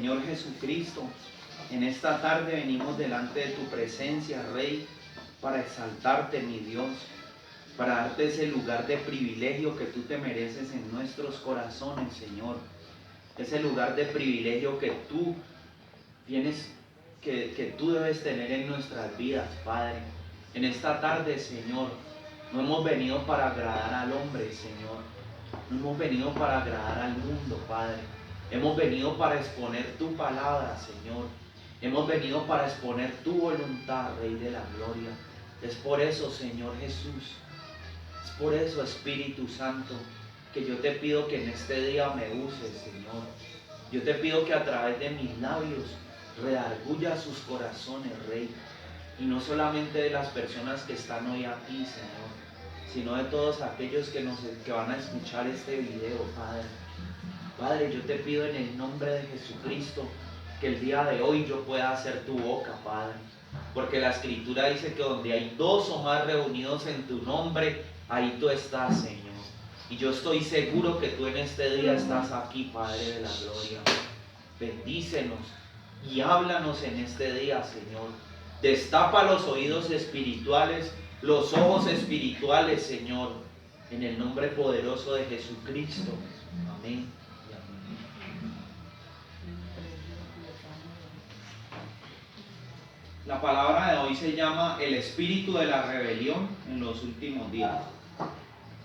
Señor Jesucristo, en esta tarde venimos delante de tu presencia, Rey, para exaltarte, mi Dios, para darte ese lugar de privilegio que tú te mereces en nuestros corazones, Señor. Ese lugar de privilegio que tú tienes, que tú debes tener en nuestras vidas, Padre. En esta tarde, Señor, no hemos venido para agradar al hombre, Señor. No hemos venido para agradar al mundo, Padre. Hemos venido para exponer tu palabra, Señor. Hemos venido para exponer tu voluntad, Rey de la Gloria. Es por eso, Señor Jesús, es por eso, Espíritu Santo, que yo te pido que en este día me uses, Señor. Yo te pido que a través de mis labios redarguya sus corazones, Rey. Y no solamente de las personas que están hoy aquí, Señor, sino de todos aquellos que van a escuchar este video, Padre. Padre, yo te pido en el nombre de Jesucristo que el día de hoy yo pueda hacer tu boca, Padre. Porque la Escritura dice que donde hay dos o más reunidos en tu nombre, ahí tú estás, Señor. Y yo estoy seguro que tú en este día estás aquí, Padre de la Gloria. Bendícenos y háblanos en este día, Señor. Destapa los oídos espirituales, los ojos espirituales, Señor, en el nombre poderoso de Jesucristo. Amén. La palabra de hoy se llama el espíritu de la rebelión en los últimos días.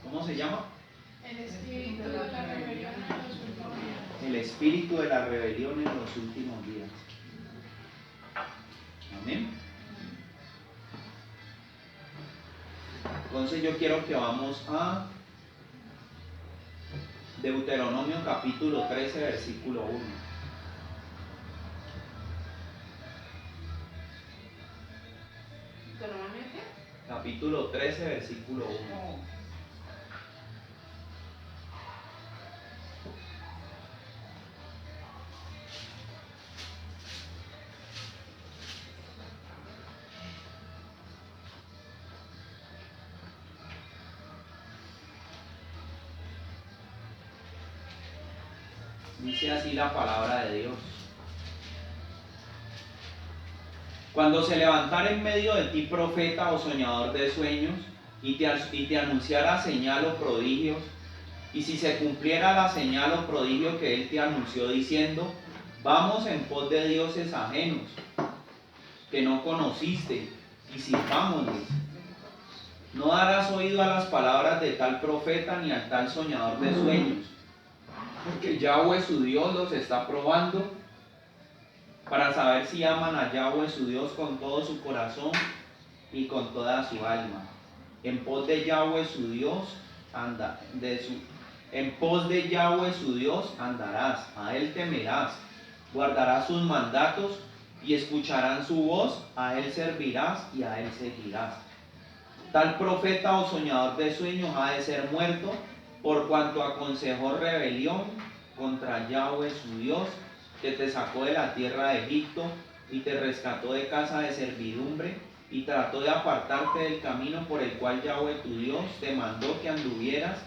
¿Cómo se llama? El espíritu de la rebelión en los últimos días. El espíritu de la rebelión en los últimos días. Amén. Entonces yo quiero que vamos a Deuteronomio capítulo 13, versículo 1. ¿Deuteronomio qué? Capítulo 13, versículo 1. Dice así la palabra de Dios. Cuando se levantara en medio de ti profeta o soñador de sueños, y te anunciara señal o prodigios, y si se cumpliera la señal o prodigio que él te anunció diciendo, vamos en pos de dioses ajenos, que no conociste, y sirvámosles. No darás oído a las palabras de tal profeta ni al tal soñador de sueños, porque Yahweh su Dios los está probando para saber si aman a Yahweh su Dios con todo su corazón y con toda su alma. En pos de Yahweh su Dios en pos de Yahweh su Dios andarás, a él temerás, guardarás sus mandatos y escucharán su voz, a él servirás y a él seguirás. Tal profeta o soñador de sueños ha de ser muerto, por cuanto aconsejó rebelión contra Yahweh su Dios, que te sacó de la tierra de Egipto y te rescató de casa de servidumbre, y trató de apartarte del camino por el cual Yahweh tu Dios te mandó que anduvieras,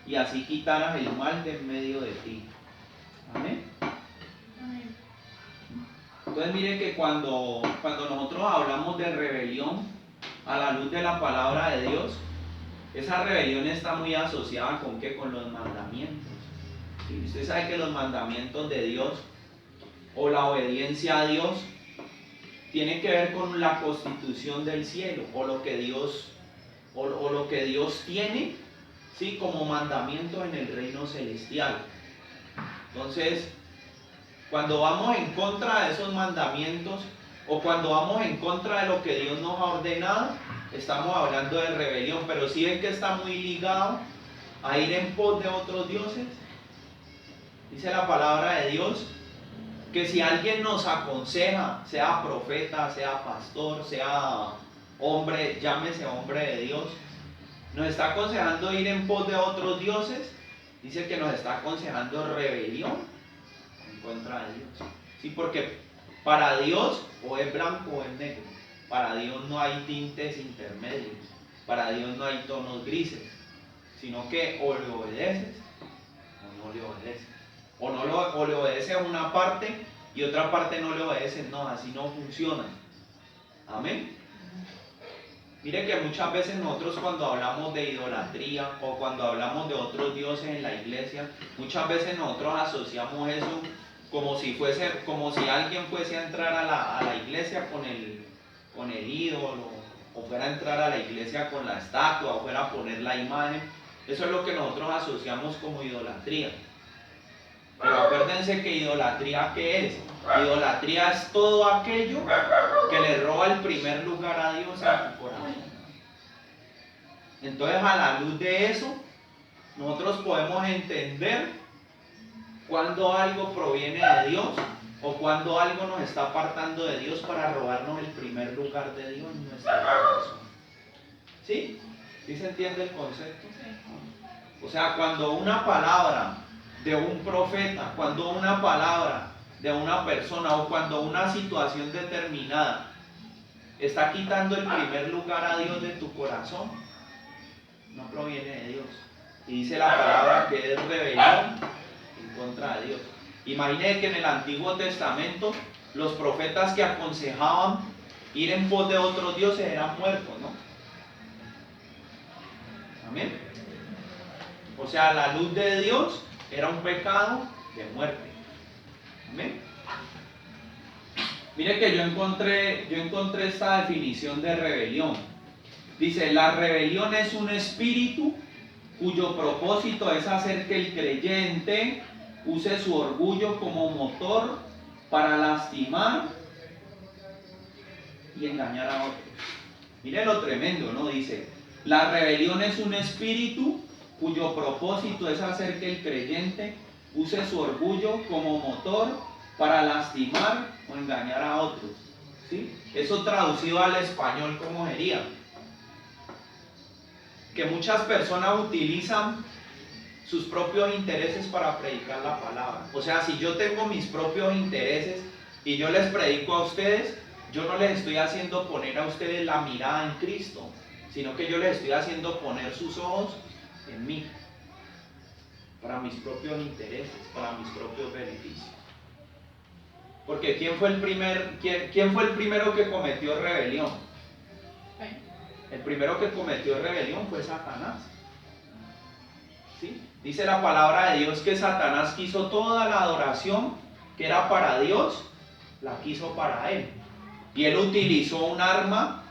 y así quitaras el mal de en medio de ti. Amén. Amén. Entonces miren que cuando nosotros hablamos de rebelión a la luz de la palabra de Dios, esa rebelión está muy asociada con ¿qué? Con los mandamientos. ¿Sí? Usted sabe que los mandamientos de Dios o la obediencia a Dios tiene que ver con la constitución del cielo o lo que Dios tiene, ¿sí? Como mandamiento en el reino celestial. Entonces, cuando vamos en contra de esos mandamientos o cuando vamos en contra de lo que Dios nos ha ordenado, estamos hablando de rebelión, pero si ven que está muy ligado a ir en pos de otros dioses. Dice la palabra de Dios que si alguien nos aconseja, sea profeta, sea pastor, sea hombre, llámese hombre de Dios, nos está aconsejando ir en pos de otros dioses, dice que nos está aconsejando rebelión en contra de Dios. Sí, porque para Dios o es blanco o es negro. Para Dios no hay tintes intermedios. Para Dios no hay tonos grises. Sino que o le obedeces o no le obedeces. O le obedeces a una parte y otra parte no le obedecen. No, así no funciona. Amén. Mire que muchas veces nosotros cuando hablamos de idolatría o cuando hablamos de otros dioses en la iglesia, muchas veces nosotros asociamos eso como si alguien fuese a entrar a la iglesia con el ídolo, o fuera a entrar a la iglesia con la estatua, o fuera a poner la imagen. Eso es lo que nosotros asociamos como idolatría. Pero acuérdense que idolatría, ¿qué es? Idolatría es todo aquello que le roba el primer lugar a Dios en tu corazón. Entonces, a la luz de eso, nosotros podemos entender cuando algo proviene de Dios o cuando algo nos está apartando de Dios para robarnos el primer lugar de Dios en nuestro corazón. ¿Sí? ¿Sí se entiende el concepto? O sea, cuando una palabra de un profeta, cuando una palabra de una persona o cuando una situación determinada está quitando el primer lugar a Dios de tu corazón, no proviene de Dios. Y dice la palabra que es rebelión en contra de Dios. Imagínense que en el Antiguo Testamento los profetas que aconsejaban ir en pos de otros dioses eran muertos, ¿no? Amén. O sea, a la luz de Dios era un pecado de muerte. Amén. Mire que yo encontré esta definición de rebelión. Dice, la rebelión es un espíritu cuyo propósito es hacer que el creyente use su orgullo como motor para lastimar y engañar a otros. Mire lo tremendo, ¿no? Dice, la rebelión es un espíritu cuyo propósito es hacer que el creyente use su orgullo como motor para lastimar o engañar a otros. ¿Sí? Eso traducido al español, ¿cómo sería? Que muchas personas utilizan sus propios intereses para predicar la palabra. O sea, si yo tengo mis propios intereses y yo les predico a ustedes, yo no les estoy haciendo poner a ustedes la mirada en Cristo, sino que yo les estoy haciendo poner sus ojos en mí, para mis propios intereses, para mis propios beneficios. Porque ¿quién fue el primero que cometió rebelión? El primero que cometió rebelión fue Satanás. ¿Sí? Dice la palabra de Dios que Satanás quiso toda la adoración que era para Dios, la quiso para él. Y él utilizó un arma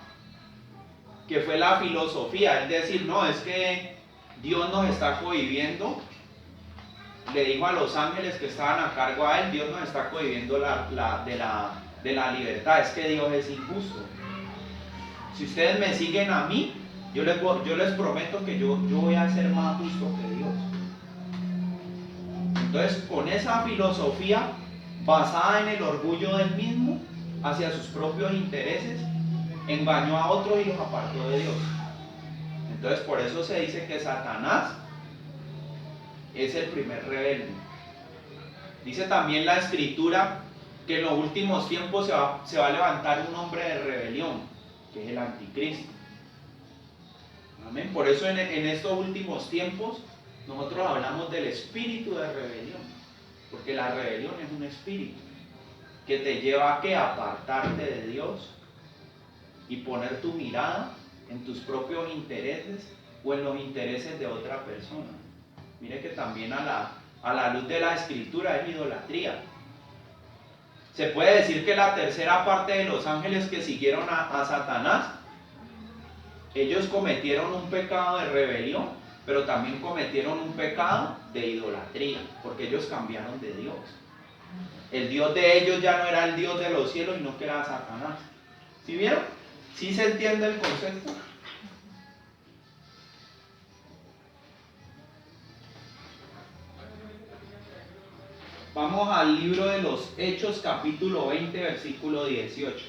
que fue la filosofía, es decir, no, es que Dios nos está cohibiendo. Le dijo a los ángeles que estaban a cargo a él, Dios nos está cohibiendo de la libertad, es que Dios es injusto. Si ustedes me siguen a mí, yo les prometo que yo voy a ser más justo que Dios. Entonces, con esa filosofía basada en el orgullo del mismo, hacia sus propios intereses, engañó a otros y los apartó de Dios. Entonces, por eso se dice que Satanás es el primer rebelde. Dice también la Escritura que en los últimos tiempos se va a levantar un hombre de rebelión, que es el anticristo. Amén. Por eso en estos últimos tiempos nosotros hablamos del espíritu de rebelión, porque la rebelión es un espíritu que te lleva a apartarte de Dios y poner tu mirada en tus propios intereses o en los intereses de otra persona. Mire que también a la luz de la Escritura es idolatría. Se puede decir que la tercera parte de los ángeles que siguieron a Satanás, ellos cometieron un pecado de rebelión, pero también cometieron un pecado de idolatría, porque ellos cambiaron de Dios. El Dios de ellos ya no era el Dios de los cielos, sino que era Satanás. ¿Sí vieron? ¿Sí se entiende el concepto? Vamos al libro de los Hechos, capítulo 20, versículo 18.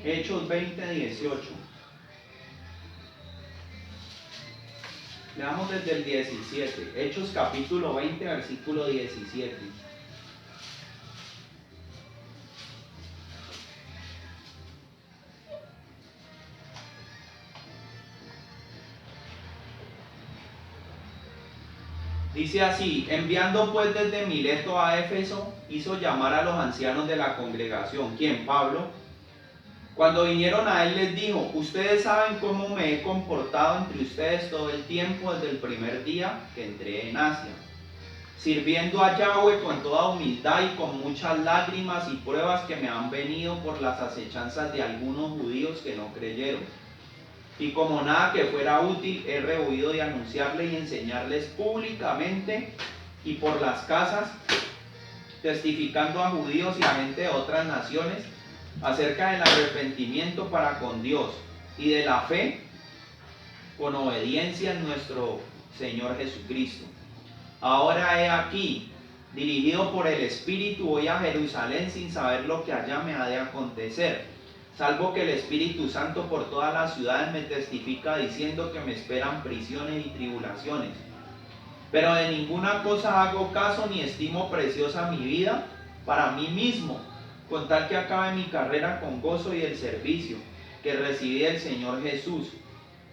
Hechos 20, 18. Leamos desde el 17. Hechos capítulo 20, versículo 17. Dice así: enviando pues desde Mileto a Éfeso, hizo llamar a los ancianos de la congregación. ¿Quién? Pablo. Cuando vinieron a él les dijo: ustedes saben cómo me he comportado entre ustedes todo el tiempo desde el primer día que entré en Asia, sirviendo a Yahweh con toda humildad y con muchas lágrimas y pruebas que me han venido por las acechanzas de algunos judíos que no creyeron. Y como nada que fuera útil, he rehuido de anunciarles y enseñarles públicamente y por las casas, testificando a judíos y a gente de otras naciones acerca del arrepentimiento para con Dios y de la fe con obediencia en nuestro Señor Jesucristo. Ahora he aquí, dirigido por el Espíritu, voy a Jerusalén sin saber lo que allá me ha de acontecer, salvo que el Espíritu Santo por todas las ciudades me testifica diciendo que me esperan prisiones y tribulaciones. Pero de ninguna cosa hago caso ni estimo preciosa mi vida para mí mismo, con tal que acabe mi carrera con gozo y el servicio que recibí del Señor Jesús,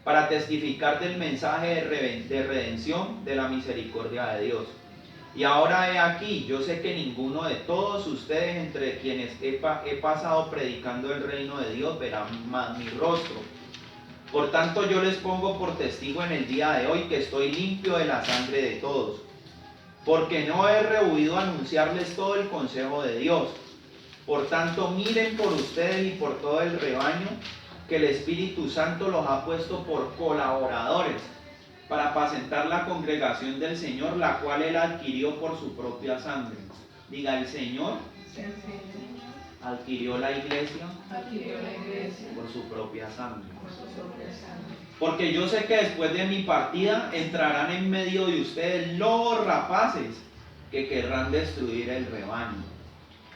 para testificar del mensaje de redención de la misericordia de Dios. Y ahora he aquí, yo sé que ninguno de todos ustedes entre quienes he pasado predicando el reino de Dios verá más mi rostro. Por tanto yo les pongo por testigo en el día de hoy que estoy limpio de la sangre de todos, porque no he rehuido anunciarles todo el consejo de Dios. Por tanto, miren por ustedes y por todo el rebaño, que el Espíritu Santo los ha puesto por colaboradores para apacentar la congregación del Señor, la cual él adquirió por su propia sangre. Diga: el Señor adquirió la iglesia por su propia sangre. Porque yo sé que después de mi partida entrarán en medio de ustedes lobos rapaces que querrán destruir el rebaño.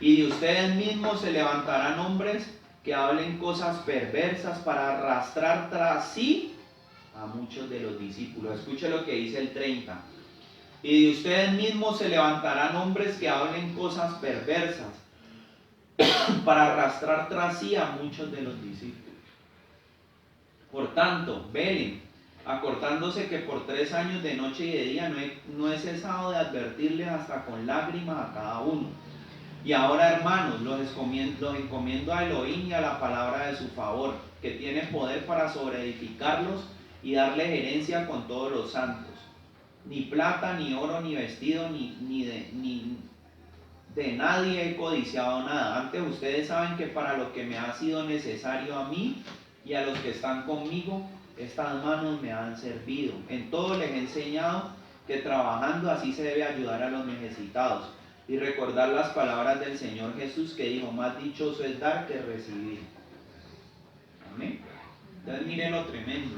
Y de ustedes mismos se levantarán hombres que hablen cosas perversas para arrastrar tras sí a muchos de los discípulos. Escuche lo que dice el 30. Y de ustedes mismos se levantarán hombres que hablen cosas perversas para arrastrar tras sí a muchos de los discípulos. Por tanto, velen, acordándose que por 3 años de noche y de día no he cesado de advertirles hasta con lágrimas a cada uno. Y ahora, hermanos, los encomiendo a Elohim y a la palabra de su favor, que tiene poder para sobreedificarlos y darles herencia con todos los santos. Ni plata, ni oro, ni vestido, ni de nadie he codiciado nada. Antes ustedes saben que para lo que me ha sido necesario a mí y a los que están conmigo, estas manos me han servido. En todo les he enseñado que trabajando así se debe ayudar a los necesitados y recordar las palabras del Señor Jesús, que dijo: más dichoso es dar que recibir. Amén. Entonces miren lo tremendo.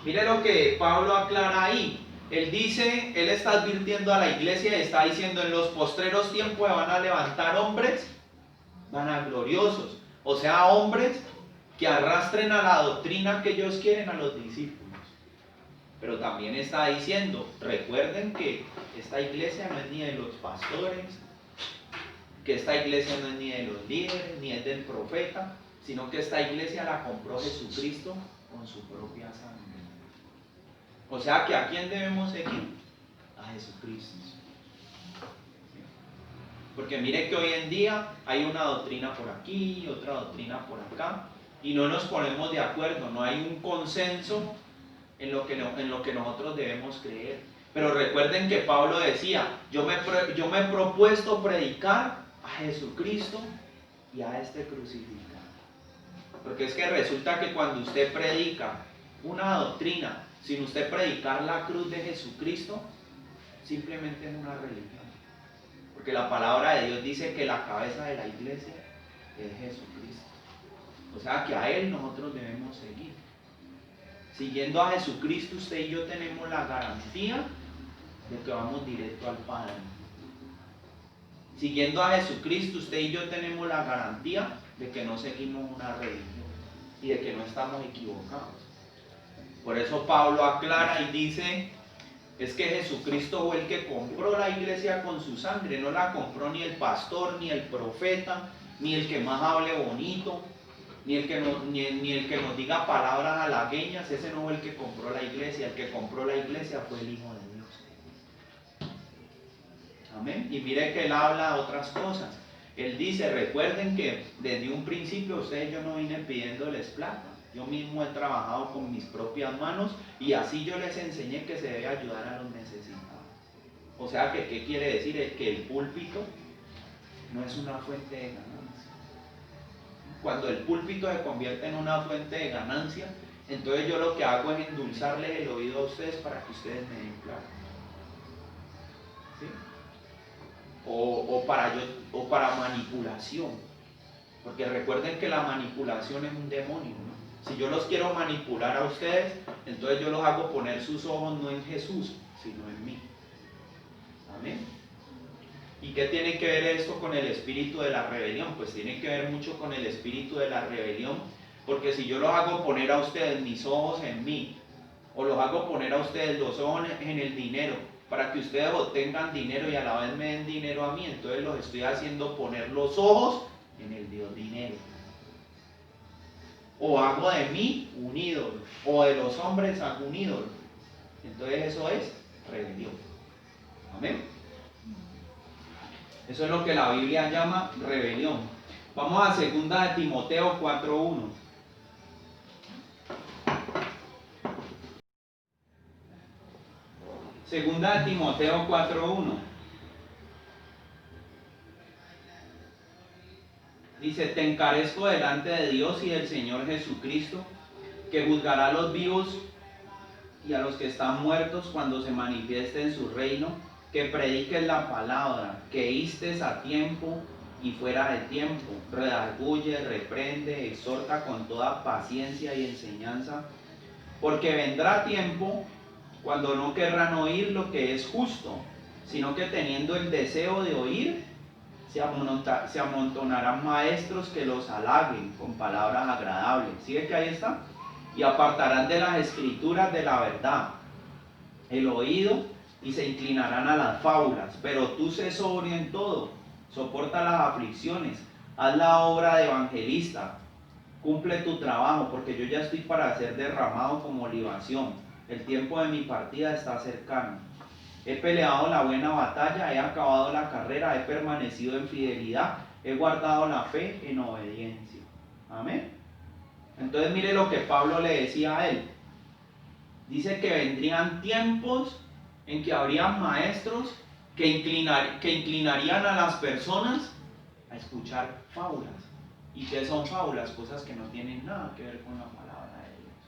Miren lo que Pablo aclara ahí. Él dice, él está advirtiendo a la iglesia y está diciendo: en los postreros tiempos van a levantar hombres vanagloriosos, o sea, hombres que arrastren a la doctrina que ellos quieren a los discípulos. Pero también está diciendo: recuerden que esta iglesia no es ni de los pastores, que esta iglesia no es ni de los líderes, ni es del profeta, sino que esta iglesia la compró Jesucristo con su propia sangre. O sea que ¿a quién debemos seguir? A Jesucristo. Porque mire que hoy en día hay una doctrina por aquí, otra doctrina por acá, y no nos ponemos de acuerdo, no hay un consenso en lo que nosotros debemos creer. Pero recuerden que Pablo decía: yo me he propuesto predicar a Jesucristo y a este crucificado. Porque es que resulta que cuando usted predica una doctrina sin usted predicar la cruz de Jesucristo, simplemente es una religión. Porque la palabra de Dios dice que la cabeza de la iglesia es Jesucristo. O sea que a Él nosotros debemos seguir. Siguiendo a Jesucristo, usted y yo tenemos la garantía de que vamos directo al Padre. Siguiendo a Jesucristo, usted y yo tenemos la garantía de que no seguimos una religión y de que no estamos equivocados. Por eso Pablo aclara y dice: es que Jesucristo fue el que compró la iglesia con su sangre. No la compró ni el pastor, ni el profeta, ni el que más hable bonito, ni el que nos diga palabras halagueñas. Ese no fue el que compró la iglesia. El que compró la iglesia fue el Hijo de Dios. Amén. Y mire que él habla de otras cosas. Él dice, recuerden que desde un principio a ustedes yo no vine pidiéndoles plata. Yo mismo he trabajado con mis propias manos y así yo les enseñé que se debe ayudar a los necesitados. O sea, que ¿qué quiere decir? Es que el púlpito no es una fuente de ganancia. Cuando el púlpito se convierte en una fuente de ganancia, entonces yo lo que hago es endulzarles el oído a ustedes para que ustedes me den plata. ¿Sí? O para manipulación. Porque recuerden que la manipulación es un demonio, ¿no? Si yo los quiero manipular a ustedes, entonces yo los hago poner sus ojos no en Jesús, sino en mí. Amén. ¿Y qué tiene que ver esto con el espíritu de la rebelión? Pues tiene que ver mucho con el espíritu de la rebelión, porque si yo los hago poner a ustedes mis ojos en mí, o los hago poner a ustedes los ojos en el dinero, para que ustedes obtengan dinero y a la vez me den dinero a mí, entonces los estoy haciendo poner los ojos en el Dios dinero. O hago de mí un ídolo, o de los hombres hago un ídolo. Entonces eso es rebelión. Amén. Eso es lo que la Biblia llama rebelión. Vamos a 2 de Timoteo 4:1. Segunda de Timoteo 4:1. Dice, te encarezco delante de Dios y del Señor Jesucristo, que juzgará a los vivos y a los que están muertos cuando se manifieste en su reino, que prediques la palabra, que instes a tiempo y fuera de tiempo, redarguye, reprende, exhorta con toda paciencia y enseñanza, porque vendrá tiempo cuando no querrán oír lo que es justo, sino que teniendo el deseo de oír, se amontonarán maestros que los halaguen con palabras agradables. ¿Sí ve que ahí está? Y apartarán de las escrituras de la verdad el oído y se inclinarán a las fábulas. Pero tú sé sobrio en todo, soporta las aflicciones, haz la obra de evangelista, cumple tu trabajo, porque yo ya estoy para ser derramado como libación. El tiempo de mi partida está cercano. He peleado la buena batalla, he acabado la carrera, he permanecido en fidelidad, he guardado la fe en obediencia. Amén. Entonces mire lo que Pablo le decía a él. Dice que vendrían tiempos en que habrían maestros que inclinarían a las personas a escuchar fábulas. ¿Y qué son fábulas? Cosas que no tienen nada que ver con la palabra de Dios.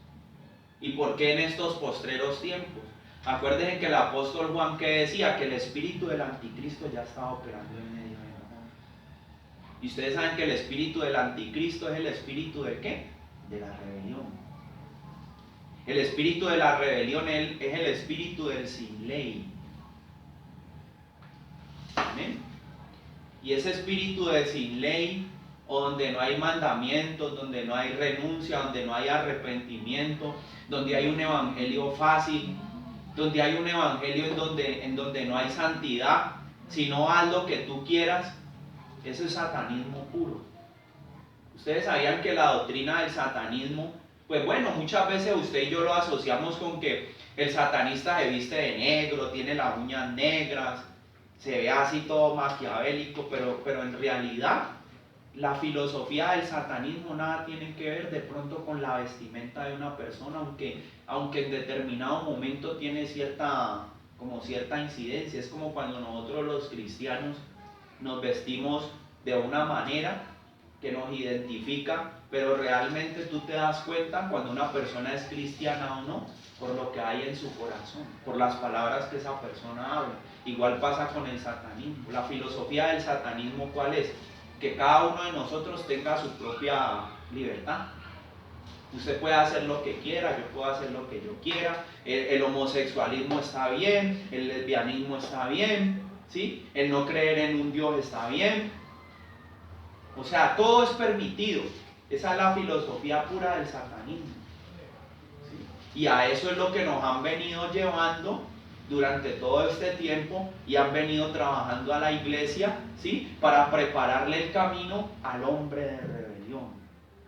¿Y por qué en estos postreros tiempos? Acuérdense que el apóstol Juan que decía que el espíritu del anticristo ya estaba operando en medio de nosotros. Y ustedes saben que el espíritu del anticristo es el espíritu de ¿qué? De la rebelión. El espíritu de la rebelión es el espíritu del sin ley. ¿Amén? Y ese espíritu de sin ley, o donde no hay mandamientos, donde no hay renuncia, donde no hay arrepentimiento, donde hay un evangelio fácil, donde hay un evangelio en donde no hay santidad, sino haz lo que tú quieras, eso es satanismo puro. Ustedes sabían que la doctrina del satanismo, pues bueno, muchas veces usted y yo lo asociamos con que el satanista se viste de negro, tiene las uñas negras, se ve así todo maquiavélico, pero en realidad la filosofía del satanismo nada tiene que ver de pronto con la vestimenta de una persona, aunque en determinado momento tiene cierta incidencia. Es como cuando nosotros los cristianos nos vestimos de una manera que nos identifica, pero realmente tú te das cuenta cuando una persona es cristiana o no, por lo que hay en su corazón, por las palabras que esa persona habla. Igual pasa con el satanismo. La filosofía del satanismo, ¿cuál es? Que cada uno de nosotros tenga su propia libertad. Usted puede hacer lo que quiera, yo puedo hacer lo que yo quiera, el homosexualismo está bien, el lesbianismo está bien, ¿sí? El no creer en un Dios está bien. O sea, todo es permitido. Esa es la filosofía pura del satanismo, ¿sí? Y a eso es lo que nos han venido llevando durante todo este tiempo y han venido trabajando a la iglesia, ¿sí? Para prepararle el camino al hombre de rebelión.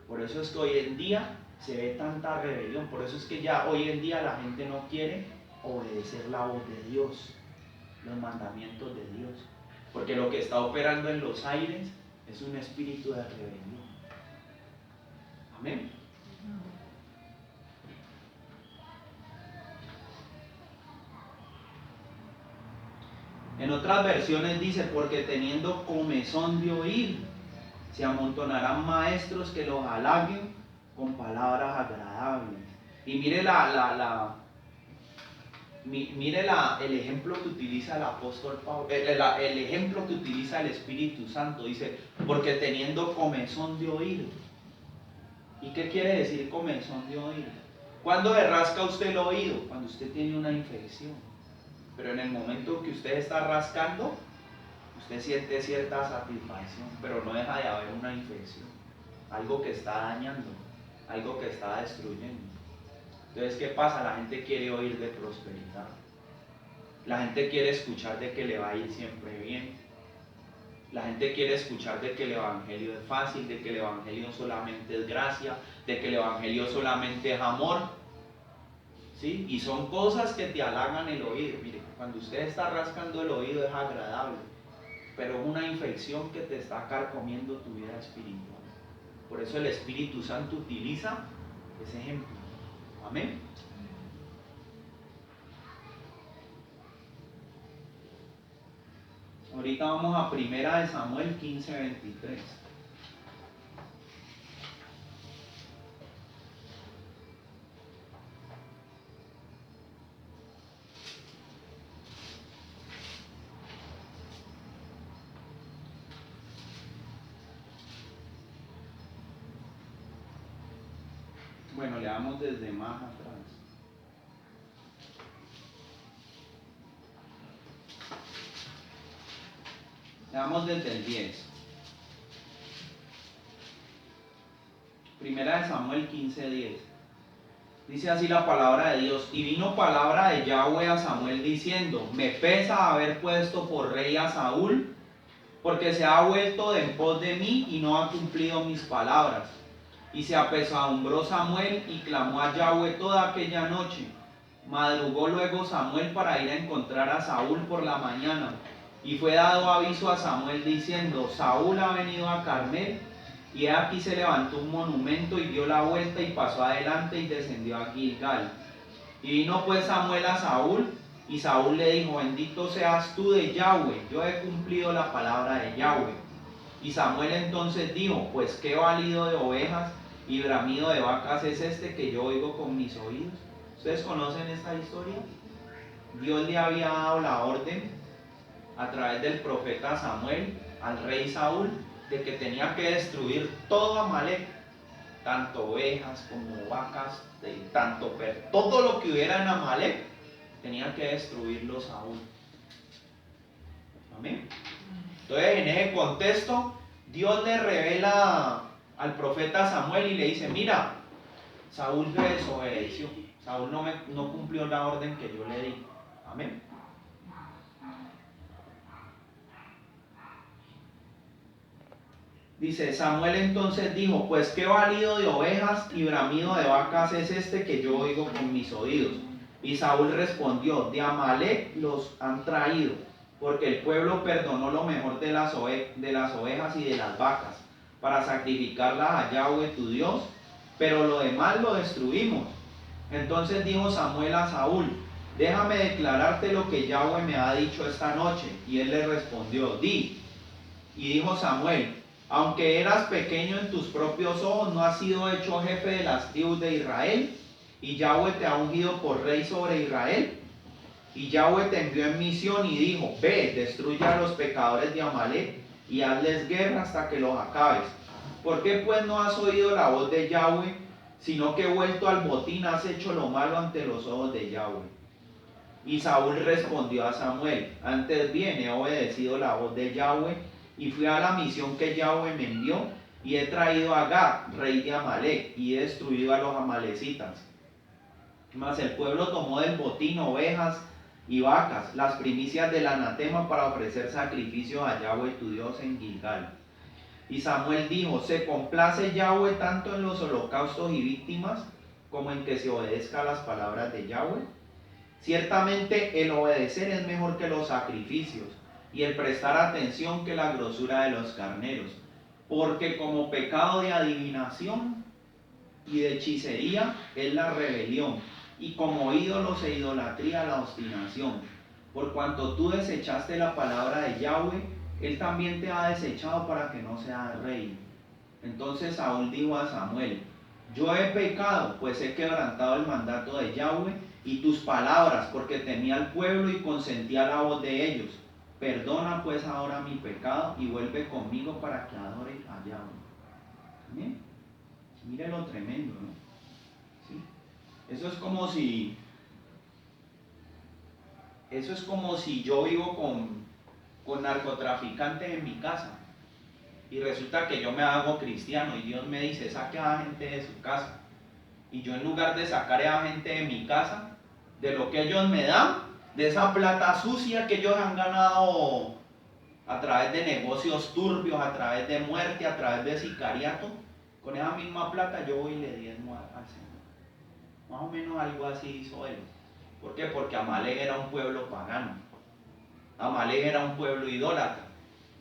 Por eso es que hoy en día se ve tanta rebelión, por eso es que ya hoy en día la gente no quiere obedecer la voz de Dios. los mandamientos de Dios. Porque lo que está operando en los aires es un espíritu de rebelión. Amén. En otras versiones dice, porque teniendo comezón de oír, se amontonarán maestros que los halaguen con palabras agradables. Y mire el ejemplo que utiliza el apóstol Pablo, el ejemplo que utiliza el Espíritu Santo. Dice, porque teniendo comezón de oír. ¿Y qué quiere decir comezón de oír? ¿Cuándo le rasca usted el oído? Cuando usted tiene una infección. Pero en el momento que usted está rascando, usted siente cierta satisfacción, pero no deja de haber una infección. Algo que está dañando, algo que está destruyendo. Entonces, ¿qué pasa? La gente quiere oír de prosperidad. La gente quiere escuchar de que le va a ir siempre bien. La gente quiere escuchar de que el evangelio es fácil, de que el evangelio solamente es gracia, de que el evangelio solamente es amor. ¿Sí? Y son cosas que te halagan el oído. Mire, cuando usted está rascando el oído es agradable, pero es una infección que te está carcomiendo tu vida espiritual. Por eso el Espíritu Santo utiliza ese ejemplo. Amén. Ahorita vamos a 1 Samuel 15:23. Bueno, le damos desde más atrás. Le damos desde el 10. 1 Samuel 15:10. Dice así la palabra de Dios. Y vino palabra de Yahweh a Samuel diciendo, me pesa haber puesto por rey a Saúl, porque se ha vuelto de en pos de mí y no ha cumplido mis palabras. Y se apesadumbró Samuel y clamó a Yahweh toda aquella noche. Madrugó luego Samuel para ir a encontrar a Saúl por la mañana. Y fue dado aviso a Samuel diciendo, Saúl ha venido a Carmel. Y aquí se levantó un monumento y dio la vuelta y pasó adelante y descendió a Gilgal. Y vino pues Samuel a Saúl, y Saúl le dijo, bendito seas tú de Yahweh, yo he cumplido la palabra de Yahweh. Y Samuel entonces dijo, pues qué balido de ovejas y bramido de vacas es este que yo oigo con mis oídos. ¿Ustedes conocen esta historia? Dios le había dado la orden a través del profeta Samuel al rey Saúl de que tenía que destruir todo Amalek, tanto ovejas como vacas, todo lo que hubiera en Amalek, tenía que destruirlo Saúl. Amén. Entonces, en ese contexto, Dios le revela al profeta Samuel y le dice, mira, Saúl me desobedeció, Saúl no cumplió la orden que yo le di. Amén. Dice, Samuel entonces dijo, pues qué balido de ovejas y bramido de vacas es este que yo oigo con mis oídos. Y Saúl respondió, de Amalek los han traído, porque el pueblo perdonó lo mejor de las ovejas y de las vacas, para sacrificarlas a Yahweh tu Dios, pero lo demás lo destruimos. Entonces dijo Samuel a Saúl, déjame declararte lo que Yahweh me ha dicho esta noche. Y él le respondió, di. Y dijo Samuel, aunque eras pequeño en tus propios ojos, no has sido hecho jefe de las tribus de Israel, y Yahweh te ha ungido por rey sobre Israel. Y Yahweh te envió en misión y dijo, ve, destruye a los pecadores de Amalek y hazles guerra hasta que los acabes. ¿Por qué pues no has oído la voz de Yahweh, sino que vuelto al botín has hecho lo malo ante los ojos de Yahweh? Y Saúl respondió a Samuel, antes bien he obedecido la voz de Yahweh, y fui a la misión que Yahweh me envió, y he traído a Agag, rey de Amalek, y he destruido a los amalecitas. Mas el pueblo tomó del botín ovejas y vacas, las primicias del anatema, para ofrecer sacrificio a Yahweh tu Dios en Gilgal. Y Samuel dijo, ¿se complace Yahweh tanto en los holocaustos y víctimas, como en que se obedezca a las palabras de Yahweh? Ciertamente el obedecer es mejor que los sacrificios, y el prestar atención que la grosura de los carneros. Porque como pecado de adivinación y de hechicería es la rebelión, y como ídolos e idolatría la obstinación. Por cuanto tú desechaste la palabra de Yahweh, Él también te ha desechado para que no seas rey. Entonces Saúl dijo a Samuel: yo he pecado, pues he quebrantado el mandato de Yahweh y tus palabras, porque temía al pueblo y consentía la voz de ellos. Perdona pues ahora mi pecado y vuelve conmigo para que adore a Yahweh. ¿Bien? Mire lo tremendo, ¿no? ¿Sí? Eso es como si yo vivo con narcotraficantes en mi casa y resulta que yo me hago cristiano y Dios me dice: saque a la gente de su casa. Y yo, en lugar de sacar a la gente de mi casa, de lo que ellos me dan, de esa plata sucia que ellos han ganado a través de negocios turbios, a través de muerte, a través de sicariato, con esa misma plata yo voy y le diezmo al Señor. Más o menos algo así hizo él. ¿Por qué? Porque Amalek era un pueblo pagano. Amalek era un pueblo idólatra.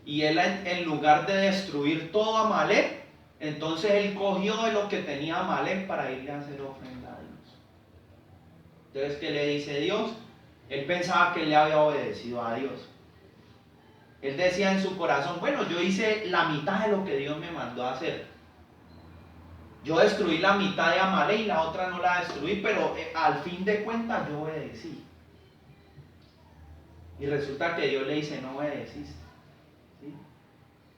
Y él, en lugar de destruir todo Amalek, entonces él cogió de lo que tenía Amalek para irle a hacer ofrenda a Dios. Entonces, ¿qué le dice Dios? Él pensaba que él le había obedecido a Dios. Él decía en su corazón: bueno, yo hice la mitad de lo que Dios me mandó a hacer. Yo destruí la mitad de Amalek y la otra no la destruí, pero al fin de cuentas yo obedecí. Y resulta que Dios le dice: no obedeciste. ¿Sí?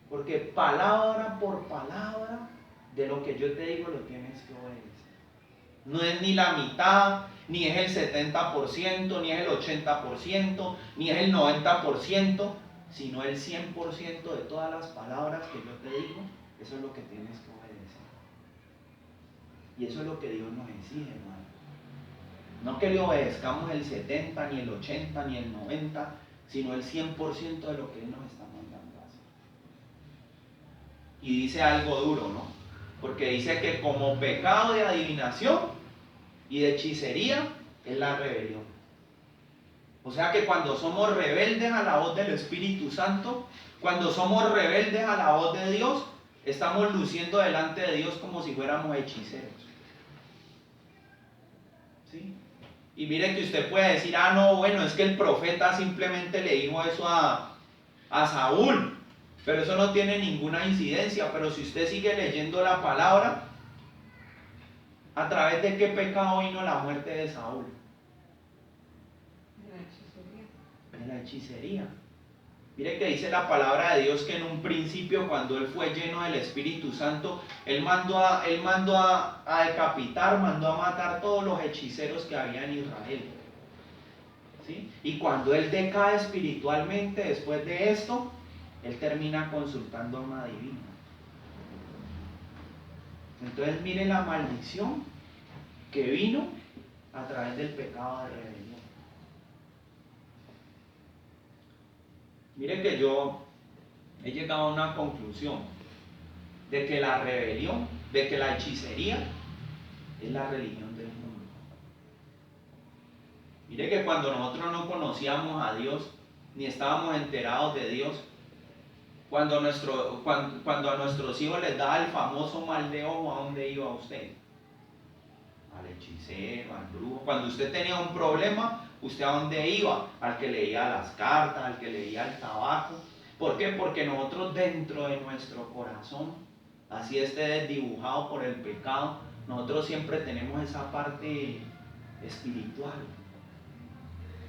Porque palabra por palabra de lo que yo te digo lo tienes que obedecer. No es ni la mitad, ni es el 70%, ni es el 80%, ni es el 90%, sino el 100% de todas las palabras que yo te digo. Eso es lo que tienes que obedecer. Y eso es lo que Dios nos exige, hermano. No que le obedezcamos el 70, ni el 80, ni el 90, sino el 100% de lo que Él nos está mandando a hacer. Y dice algo duro, ¿no? Porque dice que como pecado de adivinación y de hechicería es la rebelión. O sea que cuando somos rebeldes a la voz del Espíritu Santo, cuando somos rebeldes a la voz de Dios, estamos luciendo delante de Dios como si fuéramos hechiceros. ¿Sí? Y mire que usted puede decir: ah, no, bueno, es que el profeta simplemente le dijo eso a Saúl, pero eso no tiene ninguna incidencia. Pero si usted sigue leyendo la palabra, ¿a través de qué pecado vino la muerte de Saúl? De la hechicería. Mire que dice la palabra de Dios que en un principio, cuando él fue lleno del Espíritu Santo, él mandó a decapitar, mandó a matar todos los hechiceros que había en Israel. ¿Sí? Y cuando él decae espiritualmente después de esto, él termina consultando a una divina. Entonces mire la maldición que vino a través del pecado de rebelión. Mire que yo he llegado a una conclusión de que la rebelión, de que la hechicería es la religión del mundo. Mire que cuando nosotros no conocíamos a Dios, ni estábamos enterados de Dios, cuando a nuestros hijos les daba el famoso mal de ojo, ¿a dónde iba usted? Al hechicero, al brujo. Cuando usted tenía un problema, ¿usted a dónde iba? Al que leía las cartas, al que leía el tabaco. ¿Por qué? Porque nosotros, dentro de nuestro corazón, así esté desdibujado por el pecado, nosotros siempre tenemos esa parte espiritual.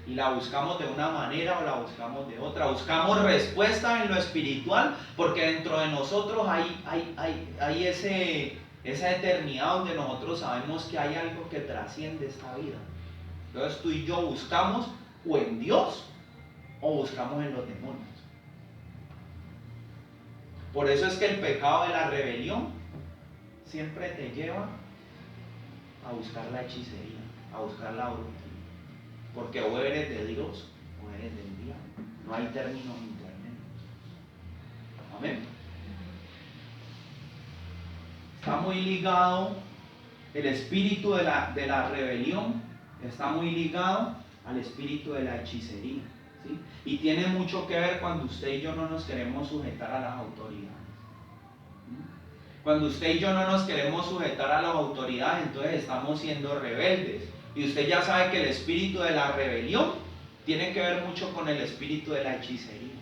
Y la buscamos de una manera o la buscamos de otra. Buscamos respuesta en lo espiritual, porque dentro de nosotros hay esa eternidad donde nosotros sabemos que hay algo que trasciende esta vida. Entonces tú y yo buscamos o en Dios o buscamos en los demonios. Por eso es que el pecado de la rebelión siempre te lleva a buscar la hechicería, a buscar la brujería. Porque o eres de Dios o eres del diablo. No hay términos intermedios. Amén. Está muy ligado el espíritu de la rebelión, está muy ligado al espíritu de la hechicería, ¿sí? Y tiene mucho que ver cuando usted y yo no nos queremos sujetar a las autoridades. Cuando usted y yo no nos queremos sujetar a las autoridades, entonces estamos siendo rebeldes. Y usted ya sabe que el espíritu de la rebelión tiene que ver mucho con el espíritu de la hechicería.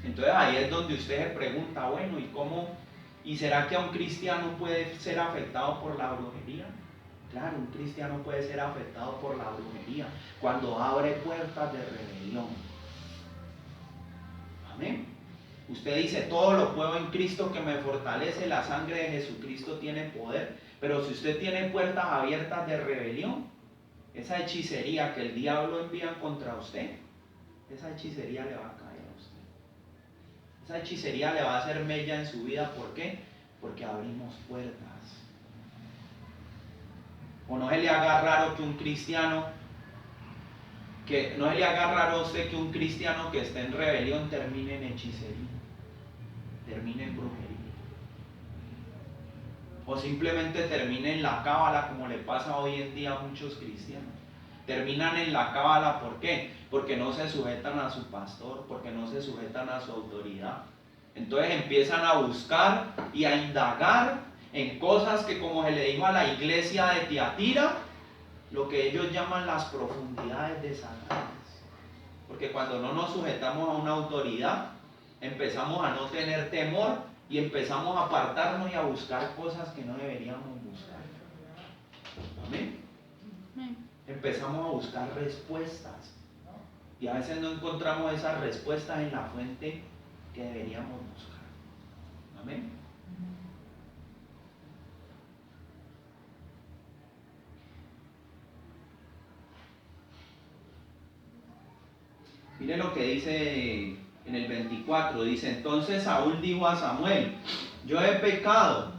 Entonces ahí es donde usted se pregunta, bueno, ¿y cómo? ¿Y será que a un cristiano puede ser afectado por la brujería? Claro, un cristiano puede ser afectado por la brujería cuando abre puertas de rebelión. Amén. Usted dice, todo lo puedo en Cristo que me fortalece, la sangre de Jesucristo tiene poder, pero si usted tiene puertas abiertas de rebelión, esa hechicería que el diablo envía contra usted, esa hechicería le va a caer a usted. Esa hechicería le va a hacer mella en su vida. ¿Por qué? Porque abrimos puertas. O no se le haga raro que un cristiano, no se le haga raro a usted que un cristiano que esté en rebelión termine en hechicería, termine en brujería. O simplemente termine en la cábala, como le pasa hoy en día a muchos cristianos. Terminan en la cábala, ¿por qué? Porque no se sujetan a su pastor, porque no se sujetan a su autoridad. Entonces empiezan a buscar y a indagar en cosas que, como se le dijo a la iglesia de Tiatira, lo que ellos llaman las profundidades de Satanás. Porque cuando no nos sujetamos a una autoridad, empezamos a no tener temor y empezamos a apartarnos y a buscar cosas que no deberíamos buscar. Amén. Empezamos a buscar respuestas y a veces no encontramos esas respuestas en la fuente que deberíamos buscar. Amén. Mire lo que dice en el 24, dice, entonces Saúl dijo a Samuel, yo he pecado,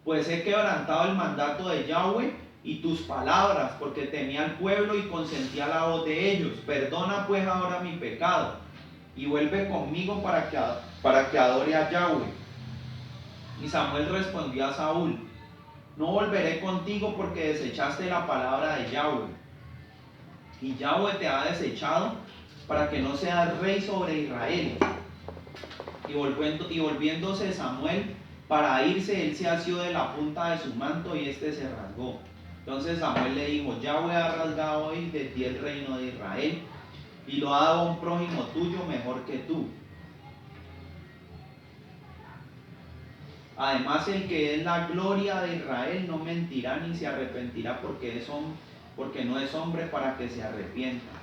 pues he quebrantado el mandato de Yahweh y tus palabras, porque temía al pueblo y consentía la voz de ellos. Perdona pues ahora mi pecado y vuelve conmigo para que adore a Yahweh. Y Samuel respondió a Saúl, no volveré contigo porque desechaste la palabra de Yahweh. Y Yahweh te ha desechado para que no seas rey sobre Israel. Y volviéndose Samuel para irse, él se asió de la punta de su manto y este se rasgó. Entonces Samuel le dijo, Yahweh ha rasgado hoy de ti el reino de Israel y lo ha dado a un prójimo tuyo mejor que tú. Además, el que es la gloria de Israel no mentirá ni se arrepentirá porque no es hombre para que se arrepienta.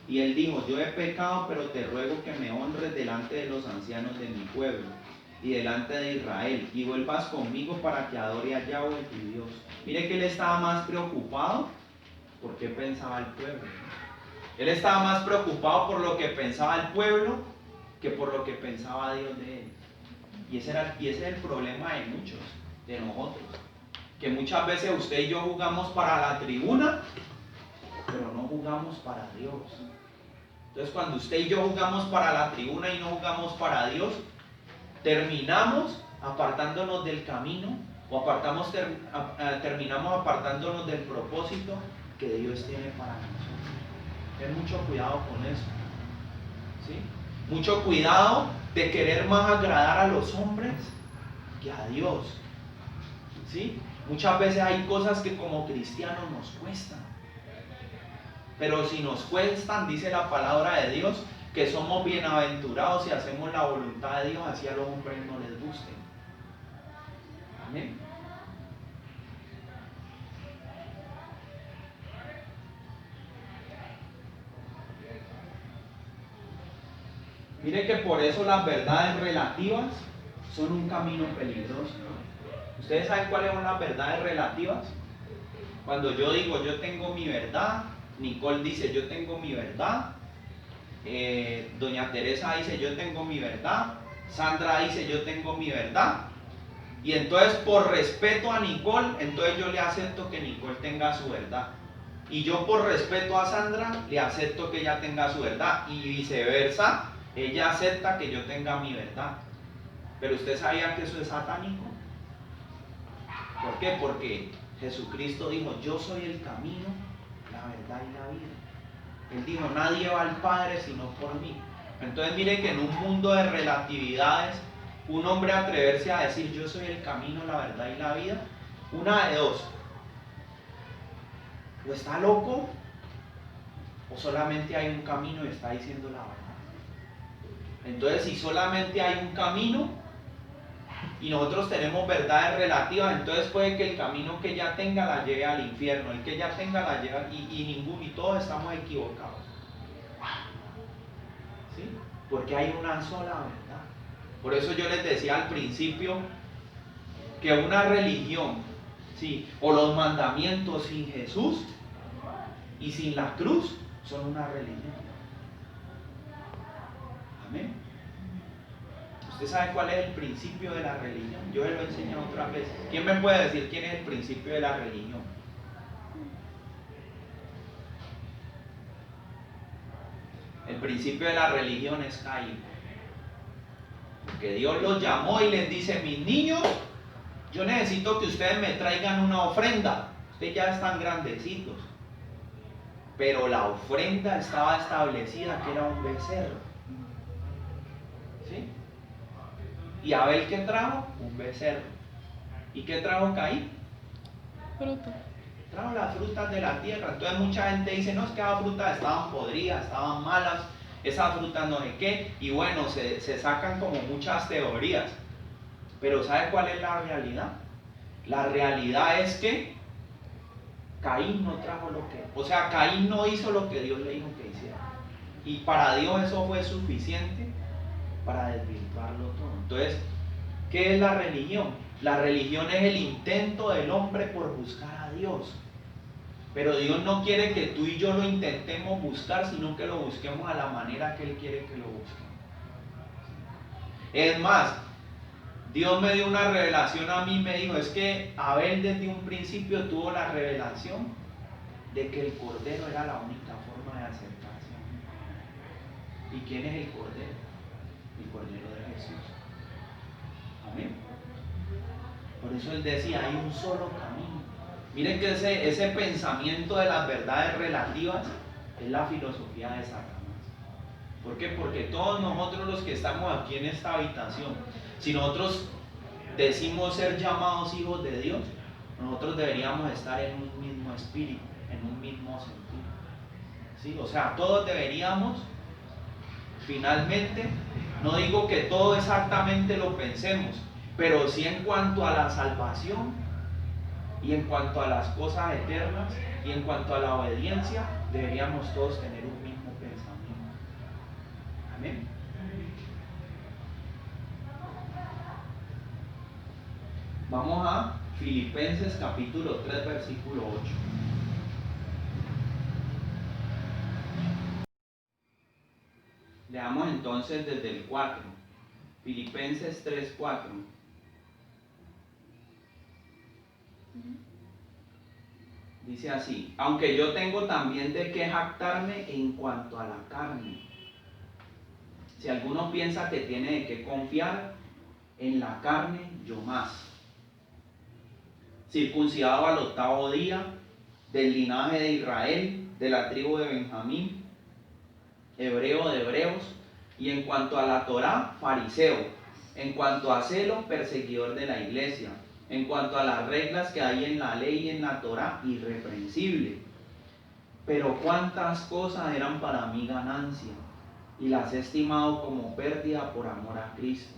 Y él dijo, yo he pecado, pero te ruego que me honres delante de los ancianos de mi pueblo y delante de Israel, y vuelvas conmigo para que adore a Yahweh tu Dios. Mire que él estaba más preocupado por qué pensaba el pueblo. Él estaba más preocupado por lo que pensaba el pueblo que por lo que pensaba Dios de él. Y ese es el problema de muchos, de nosotros. Que muchas veces usted y yo jugamos para la tribuna, pero no jugamos para Dios. Entonces cuando usted y yo jugamos para la tribuna y no jugamos para Dios, terminamos apartándonos del camino o terminamos apartándonos del propósito que Dios tiene para nosotros. Ten mucho cuidado con eso, ¿sí? Mucho cuidado de querer más agradar a los hombres que a Dios, ¿sí? Muchas veces hay cosas que como cristianos nos cuestan, pero si nos cuestan, dice la palabra de Dios, que somos bienaventurados si hacemos la voluntad de Dios, así a los hombres no les guste. Amén. Mire que por eso las verdades relativas son un camino peligroso. ¿Ustedes saben cuáles son las verdades relativas? Cuando yo digo yo tengo mi verdad, Nicole dice yo tengo mi verdad, doña Teresa dice yo tengo mi verdad, Sandra dice yo tengo mi verdad, y entonces por respeto a Nicole, entonces yo le acepto que Nicole tenga su verdad, y yo por respeto a Sandra le acepto que ella tenga su verdad, y viceversa, ella acepta que yo tenga mi verdad. Pero usted sabía que eso es satánico. ¿Por qué? Porque Jesucristo dijo, yo soy el camino, la verdad y la vida. Él dijo, nadie va al Padre sino por mí. Entonces mire que en un mundo de relatividades, un hombre atreverse a decir yo soy el camino, la verdad y la vida, una de dos, o está loco o solamente hay un camino y está diciendo la verdad. Entonces si solamente hay un camino y nosotros tenemos verdades relativas, entonces puede que el camino que ella tenga la lleve al infierno, el que ella tenga la lleva y todos estamos equivocados. ¿Sí? Porque hay una sola verdad. Por eso yo les decía al principio que una religión, ¿sí?, o los mandamientos sin Jesús y sin la cruz son una religión. Amén. ¿Usted sabe cuál es el principio de la religión? Yo se lo he enseñado otra vez. ¿Quién me puede decir quién es el principio de la religión? El principio de la religión es Caín. Porque Dios los llamó y les dice, mis niños, yo necesito que ustedes me traigan una ofrenda. Ustedes ya están grandecitos. Pero la ofrenda estaba establecida que era un becerro. ¿Sí? ¿Y Abel qué trajo? Un becerro. ¿Y qué trajo Caín? Fruto. Trajo las frutas de la tierra. Entonces mucha gente dice, no, es que las frutas estaban podridas, estaban malas, esas frutas no sé qué, y bueno, se sacan como muchas teorías. Pero ¿sabe cuál es la realidad? La realidad es que Caín no trajo lo que, o sea, Caín no hizo lo que Dios le dijo que hiciera. Y para Dios eso fue suficiente para desvirtuarlo todo. Entonces, ¿qué es la religión? La religión es el intento del hombre por buscar a Dios. Pero Dios no quiere que tú y yo lo intentemos buscar, sino que lo busquemos a la manera que Él quiere que lo busquemos. Es más, Dios me dio una revelación a mí, me dijo, es que Abel desde un principio tuvo la revelación de que el Cordero era la única forma de acercarse a mí. ¿Y quién es el Cordero? El Cordero de Jesús. Amén. Por eso él decía, hay un solo camino. Miren que ese pensamiento de las verdades relativas es la filosofía de Satanás. ¿Por qué? Porque todos nosotros los que estamos aquí en esta habitación, si nosotros decimos ser llamados hijos de Dios, nosotros deberíamos estar en un mismo espíritu, en un mismo sentido. ¿Sí? O sea, todos deberíamos, finalmente, no digo que todo exactamente lo pensemos, pero sí en cuanto a la salvación y en cuanto a las cosas eternas y en cuanto a la obediencia, deberíamos todos tener un mismo pensamiento. Amén. Vamos a Filipenses capítulo 3, versículo 8. Leamos entonces desde el 4. Filipenses 3, 4. Dice así, aunque yo tengo también de qué jactarme en cuanto a la carne. Si alguno piensa que tiene de qué confiar, en la carne yo más. Circuncidado al 8º día, del linaje de Israel, de la tribu de Benjamín, hebreo de hebreos, y en cuanto a la Torá, fariseo, en cuanto a celo, perseguidor de la iglesia, en cuanto a las reglas que hay en la ley y en la Torá, irreprensible. Pero cuántas cosas eran para mí ganancia, y las he estimado como pérdida por amor a Cristo.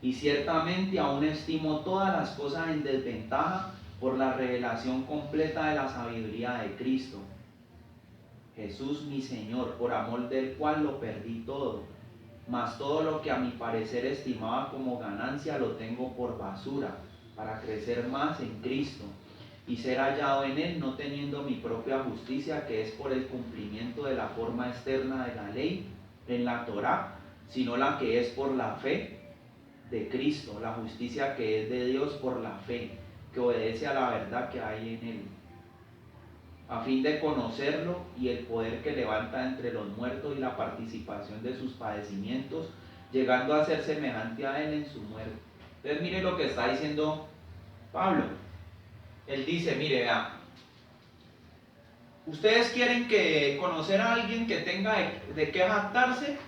Y ciertamente aún estimo todas las cosas en desventaja por la revelación completa de la sabiduría de Cristo. Jesús mi Señor, por amor del cual lo perdí todo, mas todo lo que a mi parecer estimaba como ganancia lo tengo por basura, para crecer más en Cristo y ser hallado en Él, no teniendo mi propia justicia, que es por el cumplimiento de la forma externa de la ley en la Torá, sino la que es por la fe de Cristo, la justicia que es de Dios por la fe, que obedece a la verdad que hay en Él, a fin de conocerlo y el poder que levanta entre los muertos y la participación de sus padecimientos, llegando a ser semejante a Él en su muerte. Entonces mire lo que está diciendo Pablo. Él dice, mire, vea, ¿Ustedes quieren conocer a alguien que tenga de qué jactarse?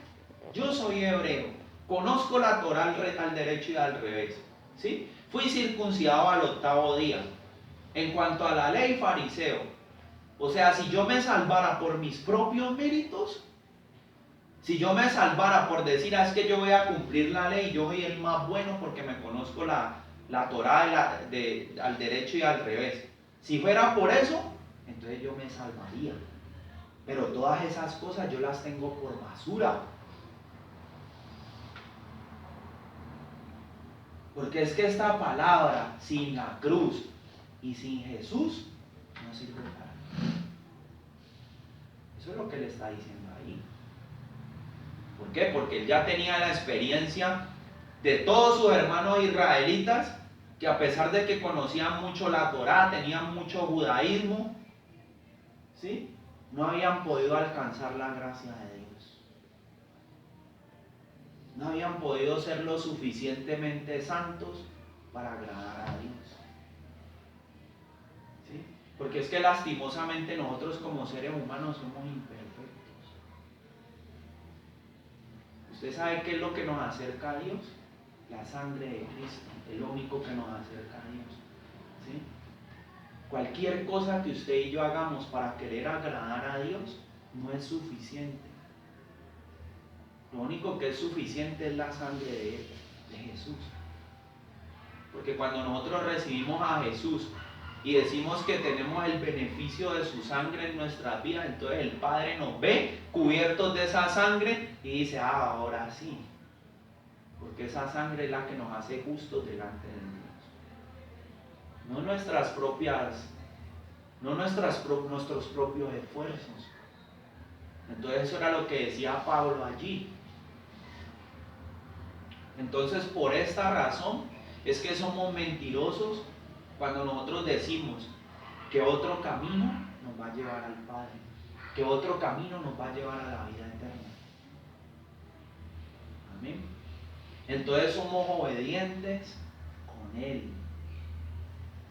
Yo soy hebreo, conozco la Torá al derecho y al revés, ¿sí? Fui circuncidado al 8º día. En cuanto a la ley, fariseo. O sea, si yo me salvara por mis propios méritos, si yo me salvara por decir, es que yo voy a cumplir la ley, yo soy el más bueno porque me conozco la Torá al derecho y al revés. Si fuera por eso, entonces yo me salvaría. Pero todas esas cosas yo las tengo por basura. Porque es que esta palabra, sin la cruz y sin Jesús, no sirve para nada. Eso es lo que él está diciendo ahí. ¿Por qué? Porque él ya tenía la experiencia de todos sus hermanos israelitas, que a pesar de que conocían mucho la Torá, tenían mucho judaísmo, ¿sí?, no habían podido alcanzar la gracia de Dios. No habían podido ser lo suficientemente santos para agradar a Dios. ¿Sí? Porque es que lastimosamente nosotros como seres humanos somos imperfectos. ¿Usted sabe qué es lo que nos acerca a Dios? La sangre de Cristo, es lo único que nos acerca a Dios. ¿Sí? Cualquier cosa que usted y yo hagamos para querer agradar a Dios no es suficiente. Lo único que es suficiente es la sangre de Él, de Jesús. Porque cuando nosotros recibimos a Jesús y decimos que tenemos el beneficio de su sangre en nuestras vidas, entonces el Padre nos ve cubiertos de esa sangre y dice, ahora sí. Porque esa sangre es la que nos hace justos delante de Dios. No nuestros propios esfuerzos. Entonces eso era lo que decía Pablo allí. Entonces por esta razón es que somos mentirosos cuando nosotros decimos que otro camino nos va a llevar al Padre, que otro camino nos va a llevar a la vida eterna. Amén. Entonces somos obedientes con Él,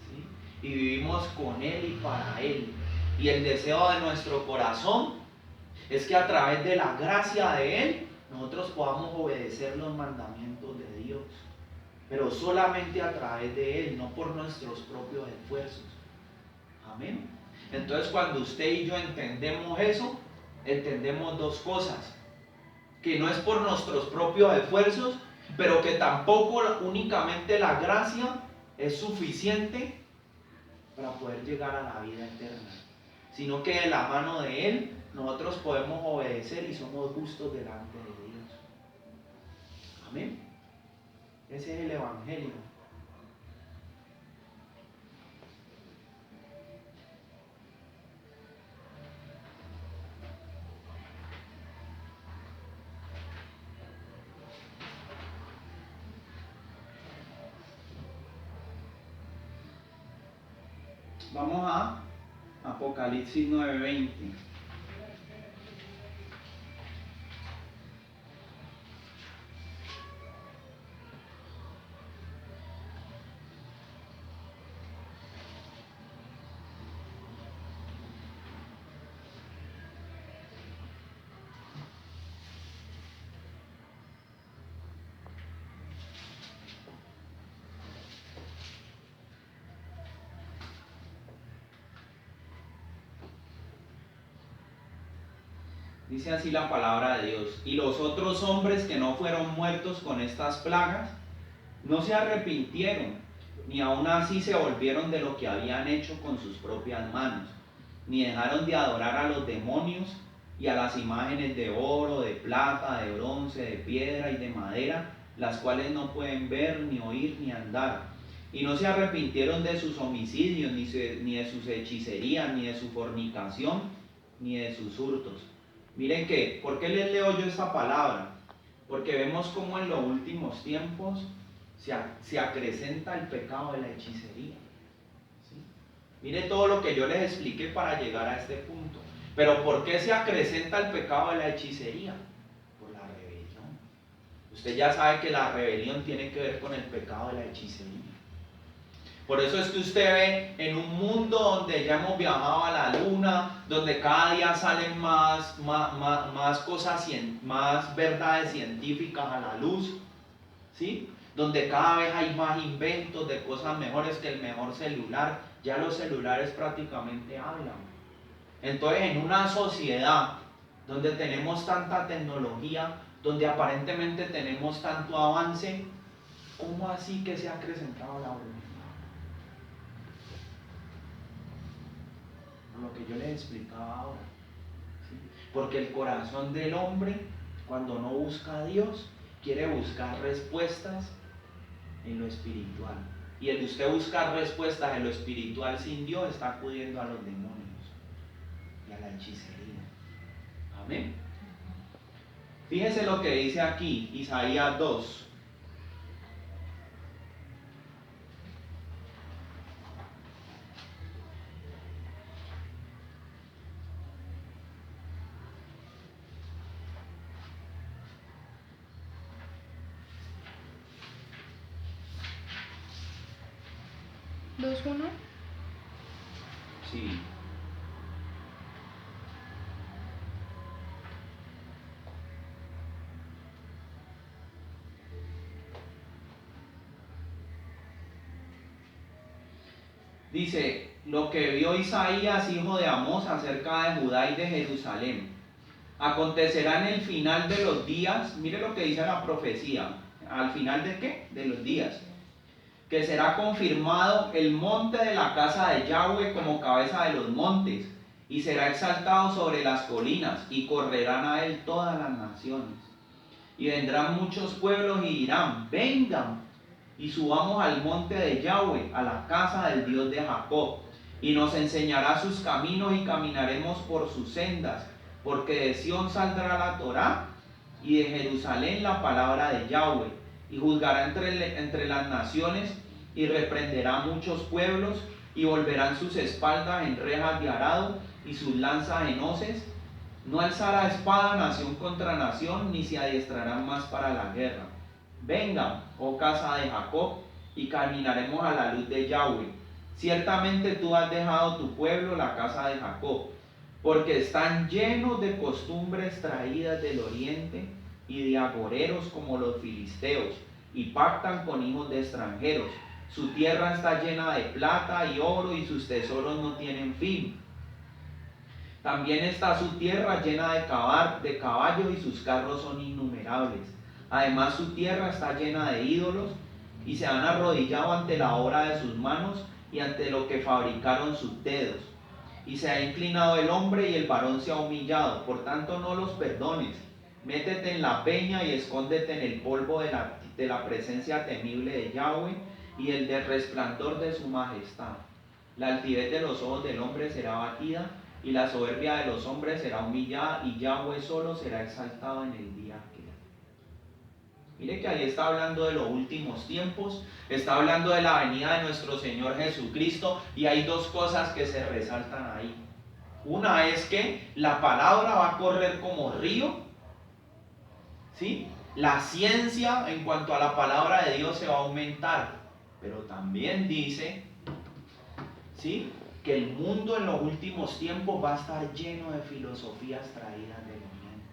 ¿sí? Y vivimos con Él y para Él. Y el deseo de nuestro corazón es que a través de la gracia de Él nosotros podamos obedecer los mandamientos de Dios, pero solamente a través de Él, no por nuestros propios esfuerzos. Amén. Entonces cuando usted y yo entendemos eso, entendemos dos cosas: que no es por nuestros propios esfuerzos, pero que tampoco únicamente la gracia es suficiente para poder llegar a la vida eterna, sino que de la mano de Él nosotros podemos obedecer y somos justos delante de Dios. Amén. Ese es el Evangelio. Vamos a Apocalipsis 9:20. Dice así la palabra de Dios: y los otros hombres que no fueron muertos con estas plagas no se arrepintieron, ni aun así se volvieron de lo que habían hecho con sus propias manos, ni dejaron de adorar a los demonios y a las imágenes de oro, de plata, de bronce, de piedra y de madera, las cuales no pueden ver, ni oír, ni andar. Y no se arrepintieron de sus homicidios, ni de sus hechicerías, ni de su fornicación, ni de sus hurtos. Miren que, ¿por qué les leo yo esta palabra? Porque vemos cómo en los últimos tiempos se acrecenta el pecado de la hechicería. ¿Sí? Mire todo lo que yo les expliqué para llegar a este punto. Pero ¿por qué se acrecenta el pecado de la hechicería? Por la rebelión. Usted ya sabe que la rebelión tiene que ver con el pecado de la hechicería. Por eso es que usted ve en un mundo donde ya hemos viajado a la luna, donde cada día salen más cosas, más verdades científicas a la luz, ¿sí? Donde cada vez hay más inventos de cosas mejores que el mejor celular. Ya los celulares prácticamente hablan. Entonces, en una sociedad donde tenemos tanta tecnología, donde aparentemente tenemos tanto avance, ¿cómo así que se ha acrecentado la brujería? Lo que yo les explicaba ahora, ¿sí? Porque el corazón del hombre, cuando no busca a Dios, quiere buscar respuestas en lo espiritual. Y el de usted buscar respuestas en lo espiritual sin Dios está acudiendo a los demonios y a la hechicería. Amén. Fíjese lo que dice aquí, Isaías 2. ¿2:1? Sí. Dice, lo que vio Isaías, hijo de Amós, acerca de Judá y de Jerusalén. Acontecerá en el final de los días, mire lo que dice la profecía, ¿al final de qué? De los días. Que será confirmado el monte de la casa de Yahweh como cabeza de los montes, y será exaltado sobre las colinas, y correrán a él todas las naciones. Y vendrán muchos pueblos y dirán, vengan, y subamos al monte de Yahweh, a la casa del Dios de Jacob, y nos enseñará sus caminos y caminaremos por sus sendas, porque de Sión saldrá la Torá y de Jerusalén la palabra de Yahweh, y juzgará entre las naciones y reprenderá muchos pueblos, y volverán sus espaldas en rejas de arado y sus lanzas en hoces. No alzará espada nación contra nación, ni se adiestrarán más para la guerra. Vengan, oh casa de Jacob, y caminaremos a la luz de Yahweh. Ciertamente tú has dejado tu pueblo, la casa de Jacob, porque están llenos de costumbres traídas del oriente y de agoreros como los filisteos, y pactan con hijos de extranjeros. Su tierra está llena de plata y oro, y sus tesoros no tienen fin. También está su tierra llena de caballos, y sus carros son innumerables. Además, su tierra está llena de ídolos, y se han arrodillado ante la obra de sus manos y ante lo que fabricaron sus dedos. Y se ha inclinado el hombre y el varón se ha humillado. Por tanto, no los perdones. Métete en la peña y escóndete en el polvo de la presencia temible de Yahweh y el del resplandor de su majestad. La altivez de los ojos del hombre será abatida, y la soberbia de los hombres será humillada, y Yahweh solo será exaltado en el día aquel. Mire que ahí está hablando de los últimos tiempos, está hablando de la venida de nuestro Señor Jesucristo, y hay dos cosas que se resaltan ahí. Una es que la palabra va a correr como río, ¿sí? La ciencia en cuanto a la palabra de Dios se va a aumentar, pero también dice, ¿sí?, que el mundo en los últimos tiempos va a estar lleno de filosofías traídas del oriente.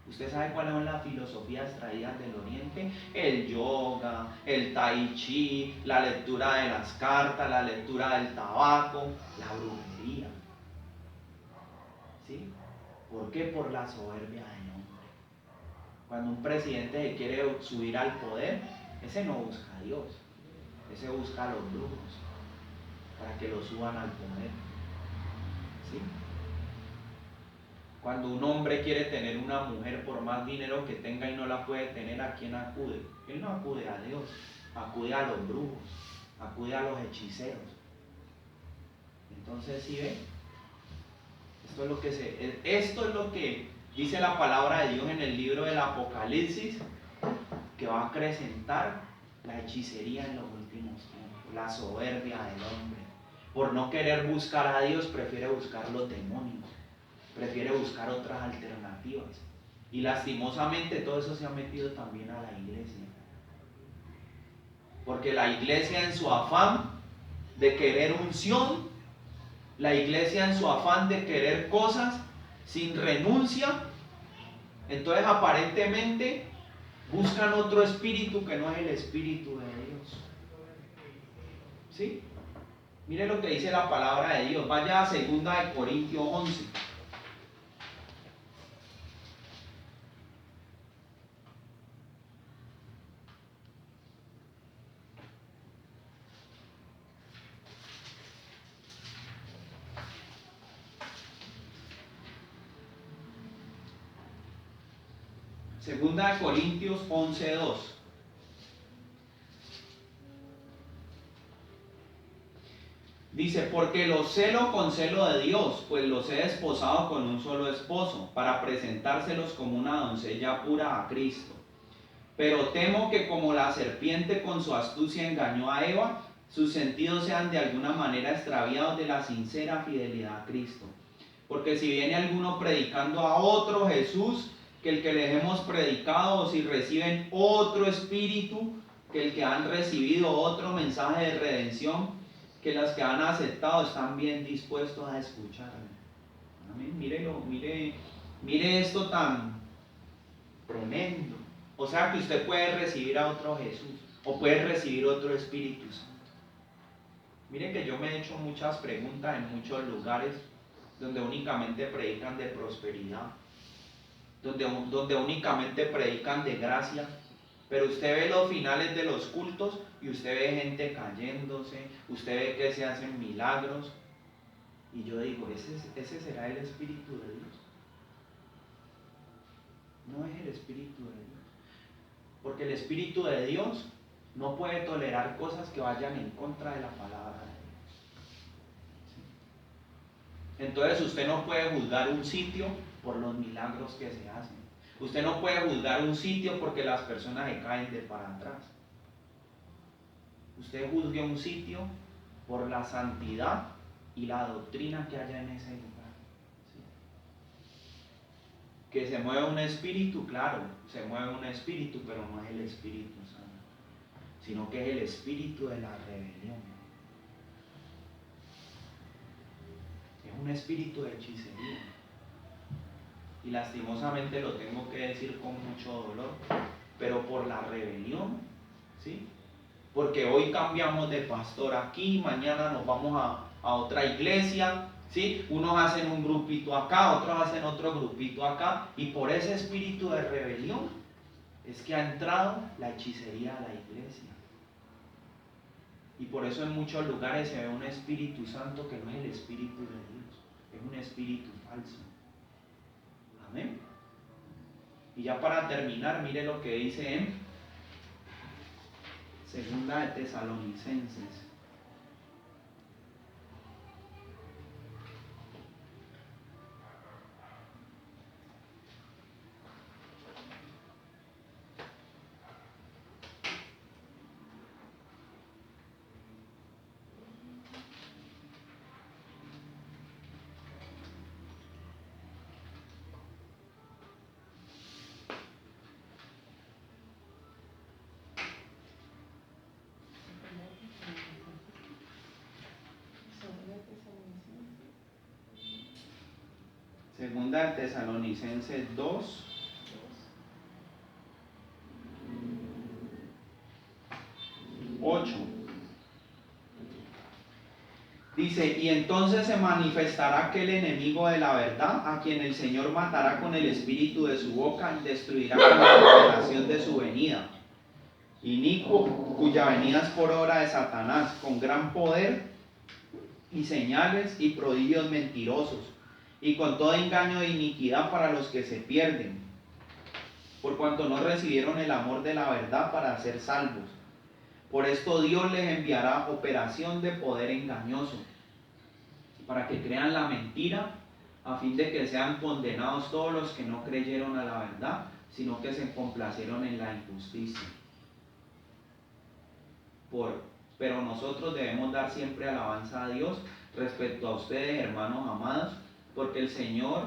¿Usted sabe cuáles son las filosofías traídas del oriente? El yoga, el tai chi, la lectura de las cartas, la lectura del tabaco, la brujería. ¿Sí? ¿Por qué? Por la soberbia del hombre. Cuando un presidente se quiere subir al poder, ese no busca a Dios, ese busca a los brujos para que lo suban al poder. ¿Sí? Cuando un hombre quiere tener una mujer, por más dinero que tenga y no la puede tener, ¿a quién acude? Él no acude a Dios, acude a los brujos, acude a los hechiceros. Entonces, ¿sí ve? Esto es lo que dice la palabra de Dios en el libro del Apocalipsis, que va a acrecentar la hechicería en los últimos tiempos, la soberbia del hombre. Por no querer buscar a Dios, prefiere buscar los demonios, prefiere buscar otras alternativas. Y lastimosamente todo eso se ha metido también a la iglesia. Porque la iglesia, en su afán de querer unción, la iglesia en su afán de querer cosas sin renuncia, entonces aparentemente buscan otro espíritu que no es el espíritu de Dios. ¿Sí? Mire lo que dice la palabra de Dios. Vaya a 2 Corintios 11. Segunda de Corintios 11:2. Dice, porque los celo con celo de Dios, pues los he desposado con un solo esposo, para presentárselos como una doncella pura a Cristo. Pero temo que como la serpiente con su astucia engañó a Eva, sus sentidos sean de alguna manera extraviados de la sincera fidelidad a Cristo. Porque si viene alguno predicando a otro Jesús que el que les hemos predicado, o si reciben otro espíritu que el que han recibido, otro mensaje de redención que los que han aceptado, están bien dispuestos a escuchar. Amén. Mire esto tan tremendo. O sea que usted puede recibir a otro Jesús o puede recibir otro Espíritu Santo. Mire que yo me he hecho muchas preguntas en muchos lugares donde únicamente predican de prosperidad, donde únicamente predican de gracia, pero usted ve los finales de los cultos y usted ve gente cayéndose, usted ve que se hacen milagros, y yo digo, ¿ese será el Espíritu de Dios? No es el Espíritu de Dios, porque el Espíritu de Dios no puede tolerar cosas que vayan en contra de la palabra de Dios. ¿Sí? Entonces usted no puede juzgar un sitio por los milagros que se hacen. Usted no puede juzgar un sitio porque las personas se caen de para atrás. Usted juzgue un sitio por la santidad y la doctrina que haya en ese lugar. ¿Sí? Que se mueve un espíritu, claro, se mueve un espíritu, pero no es el Espíritu Santo, sino que es el espíritu de la rebelión. Es un espíritu de hechicería. Y lastimosamente lo tengo que decir con mucho dolor, pero por la rebelión, ¿sí? Porque hoy cambiamos de pastor aquí, mañana nos vamos a otra iglesia, ¿sí? Unos hacen un grupito acá, otros hacen otro grupito acá, y por ese espíritu de rebelión es que ha entrado la hechicería a la iglesia. Y por eso en muchos lugares se ve un Espíritu Santo que no es el Espíritu de Dios, es un espíritu falso. Amén. Y ya para terminar, mire lo que dice en Segunda de Tesalonicenses. Segunda de Tesalonicenses 2. Dice, y entonces se manifestará aquel enemigo de la verdad, a quien el Señor matará con el espíritu de su boca y destruirá con la revelación de su venida. Inicuo, cuya venida es por obra de Satanás, con gran poder y señales y prodigios mentirosos, y con todo engaño de iniquidad para los que se pierden, por cuanto no recibieron el amor de la verdad para ser salvos. Por esto Dios les enviará operación de poder engañoso, para que crean la mentira, a fin de que sean condenados todos los que no creyeron a la verdad, sino que se complacieron en la injusticia. Pero nosotros debemos dar siempre alabanza a Dios respecto a ustedes, hermanos amados, porque el Señor,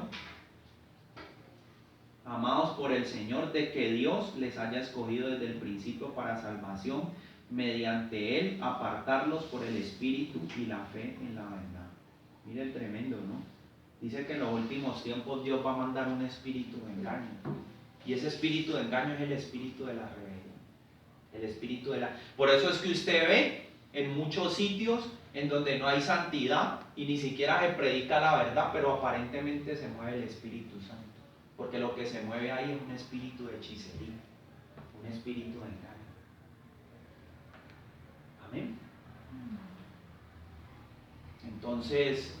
amados por el Señor, de que Dios les haya escogido desde el principio para salvación, mediante él apartarlos por el espíritu y la fe en la verdad. Mire el tremendo, ¿no? Dice que en los últimos tiempos Dios va a mandar un espíritu de engaño. Y ese espíritu de engaño es el espíritu de la rebelión. El espíritu de la... Por eso es que usted ve en muchos sitios en donde no hay santidad y ni siquiera se predica la verdad, pero aparentemente se mueve el Espíritu Santo. Porque lo que se mueve ahí es un espíritu de hechicería, un espíritu de engaño. Amén. Entonces,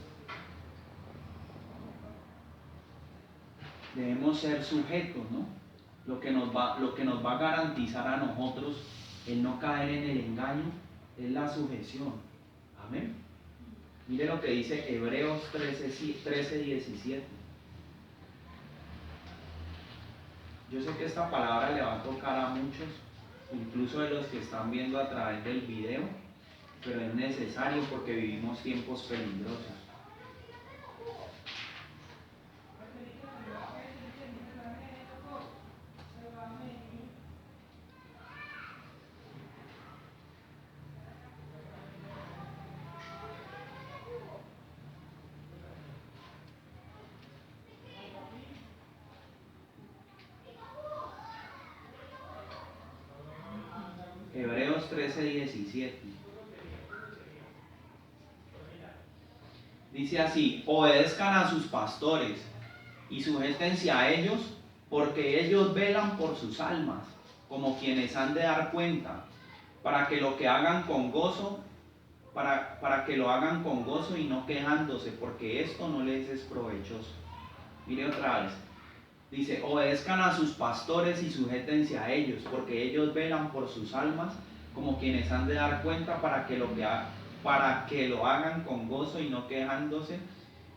debemos ser sujetos, ¿no? Lo que nos va a garantizar a nosotros el no caer en el engaño es la sujeción. Amén. Mire lo que dice Hebreos 13:17. Yo sé que esta palabra le va a tocar a muchos, incluso de los que están viendo a través del video, pero es necesario porque vivimos tiempos peligrosos. Hebreos 13:17. Dice así: obedezcan a sus pastores y sujétense a ellos, porque ellos velan por sus almas, como quienes han de dar cuenta, para que lo hagan con gozo y no quejándose, porque esto no les es provechoso. Mire otra vez. Dice: obedezcan a sus pastores y sujétense a ellos, porque ellos velan por sus almas, como quienes han de dar cuenta, para que lo hagan con gozo y no quejándose,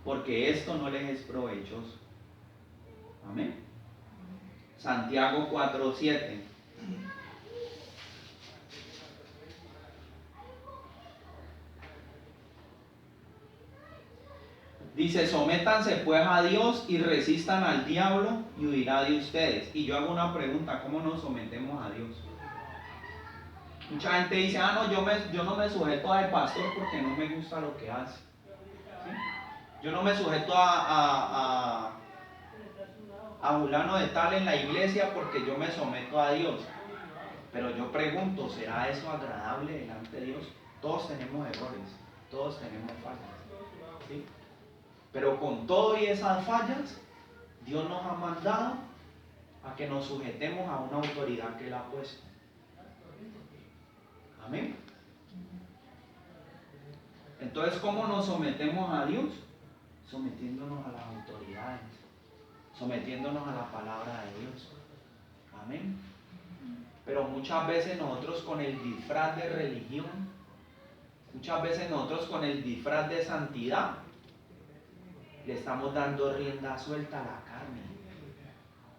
porque esto no les es provechoso. Amén. Santiago 4:7. Dice: sométanse pues a Dios y resistan al diablo y huirá de ustedes. Y yo hago una pregunta: ¿cómo nos sometemos a Dios? Mucha gente dice: no, yo no me sujeto al pastor porque no me gusta lo que hace. ¿Sí? Yo no me sujeto a fulano de tal en la iglesia porque yo me someto a Dios. Pero yo pregunto: ¿será eso agradable delante de Dios? Todos tenemos errores, todos tenemos fallas, ¿sí? Pero con todo y esas fallas, Dios nos ha mandado a que nos sujetemos a una autoridad que Él ha puesto. Amén. Entonces, ¿cómo nos sometemos a Dios? Sometiéndonos a las autoridades, sometiéndonos a la palabra de Dios. Amén. Pero muchas veces nosotros con el disfraz de religión, muchas veces nosotros con el disfraz de santidad, le estamos dando rienda suelta a la carne.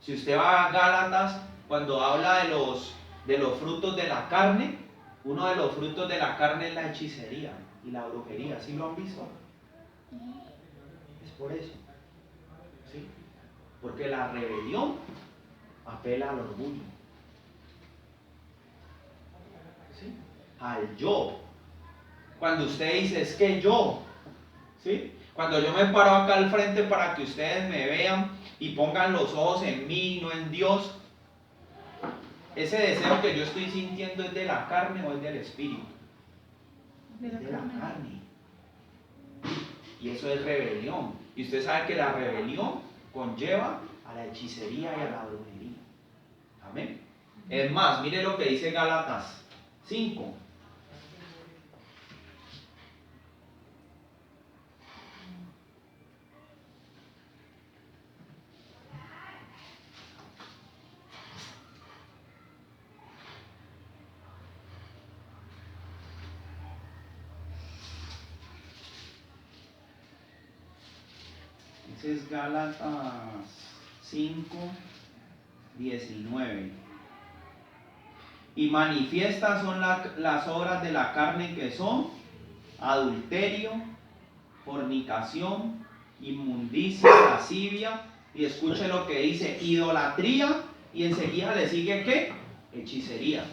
Si usted va a Gálatas, cuando habla de los frutos de la carne, uno de los frutos de la carne es la hechicería y la brujería. ¿Sí lo han visto? Es por eso. ¿Sí? Porque la rebelión apela al orgullo. ¿Sí? Al yo. Cuando usted dice: es que yo, ¿sí? Cuando yo me paro acá al frente para que ustedes me vean y pongan los ojos en mí y no en Dios, ese deseo que yo estoy sintiendo, ¿es de la carne o es del espíritu? De la carne. Y eso es rebelión. Y usted sabe que la rebelión conlleva a la hechicería y a la brujería. Amén. Es más, mire lo que dice Gálatas 5. Ese es Gálatas 5:19. Y manifiestas son las obras de la carne, que son adulterio, fornicación, inmundicia, lascivia, y escuche lo que dice: idolatría, y enseguida le sigue ¿qué? Hechicería.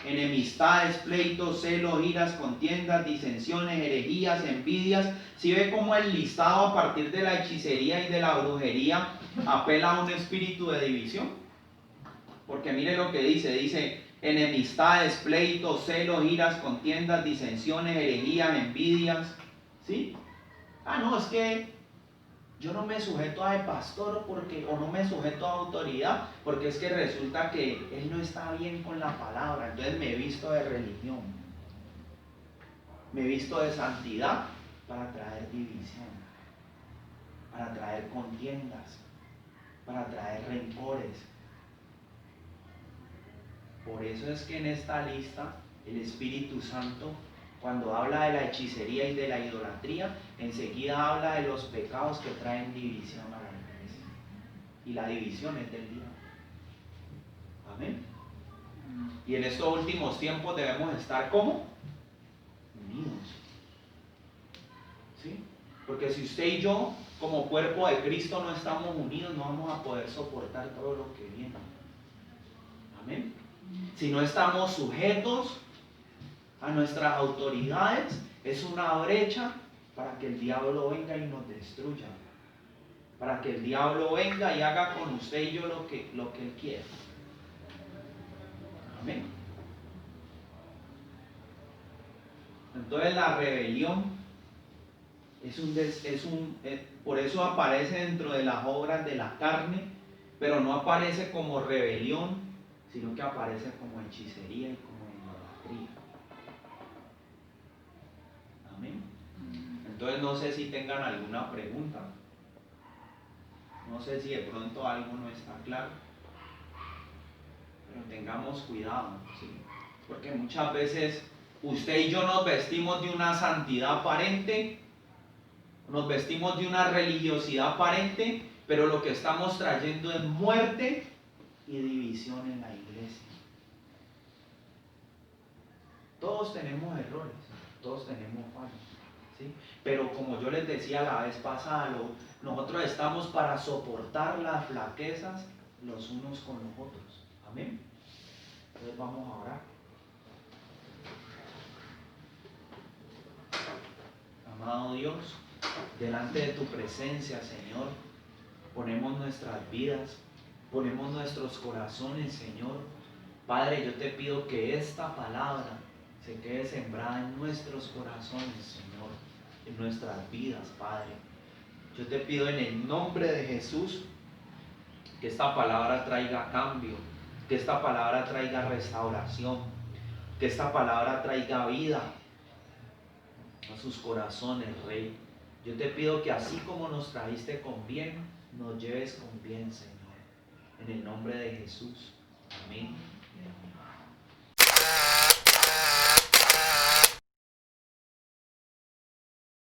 enemistades, pleitos, celos, iras, contiendas, disensiones, herejías, envidias. ¿Sí ve cómo el listado a partir de la hechicería y de la brujería apela a un espíritu de división? Porque mire lo que dice enemistades, pleitos, celos, iras, contiendas, disensiones, herejías, envidias. ¿Sí? Ah, no, es que yo no me sujeto al pastor o no me sujeto a autoridad porque es que resulta que él no está bien con la palabra, entonces me he visto de religión, me he visto de santidad para traer división, para traer contiendas, para traer rencores. Por eso es que en esta lista el Espíritu Santo, cuando habla de la hechicería y de la idolatría, enseguida habla de los pecados que traen división a la iglesia. Y la división es del diablo. Amén. Y en estos últimos tiempos debemos estar ¿cómo? Unidos. ¿Sí? Porque si usted y yo, como cuerpo de Cristo, no estamos unidos, no vamos a poder soportar todo lo que viene. Amén. Si no estamos sujetos a nuestras autoridades, es una brecha para que el diablo venga y nos destruya. Para que el diablo venga y haga con usted y yo lo que él quiere. Amén. Entonces la rebelión por eso aparece dentro de las obras de la carne, pero no aparece como rebelión, sino que aparece como hechicería y como idolatría. Amén. Entonces no sé si tengan alguna pregunta. No sé si de pronto algo no está claro. Pero tengamos cuidado, ¿sí? Porque muchas veces usted y yo nos vestimos de una santidad aparente, nos vestimos de una religiosidad aparente, pero lo que estamos trayendo es muerte y división en la iglesia. Todos tenemos errores, todos tenemos fallos, ¿sí? Pero como yo les decía la vez pasada, nosotros estamos para soportar las flaquezas los unos con los otros. Amén. Entonces vamos a orar. Amado Dios, delante de tu presencia, Señor, ponemos nuestras vidas, ponemos nuestros corazones, Señor. Padre, yo te pido que esta palabra se quede sembrada en nuestros corazones, Señor, en nuestras vidas, Padre. Yo te pido en el nombre de Jesús que esta palabra traiga cambio, que esta palabra traiga restauración, que esta palabra traiga vida a sus corazones, Rey. Yo te pido que así como nos trajiste con bien, nos lleves con bien, Señor. En el nombre de Jesús. Amén.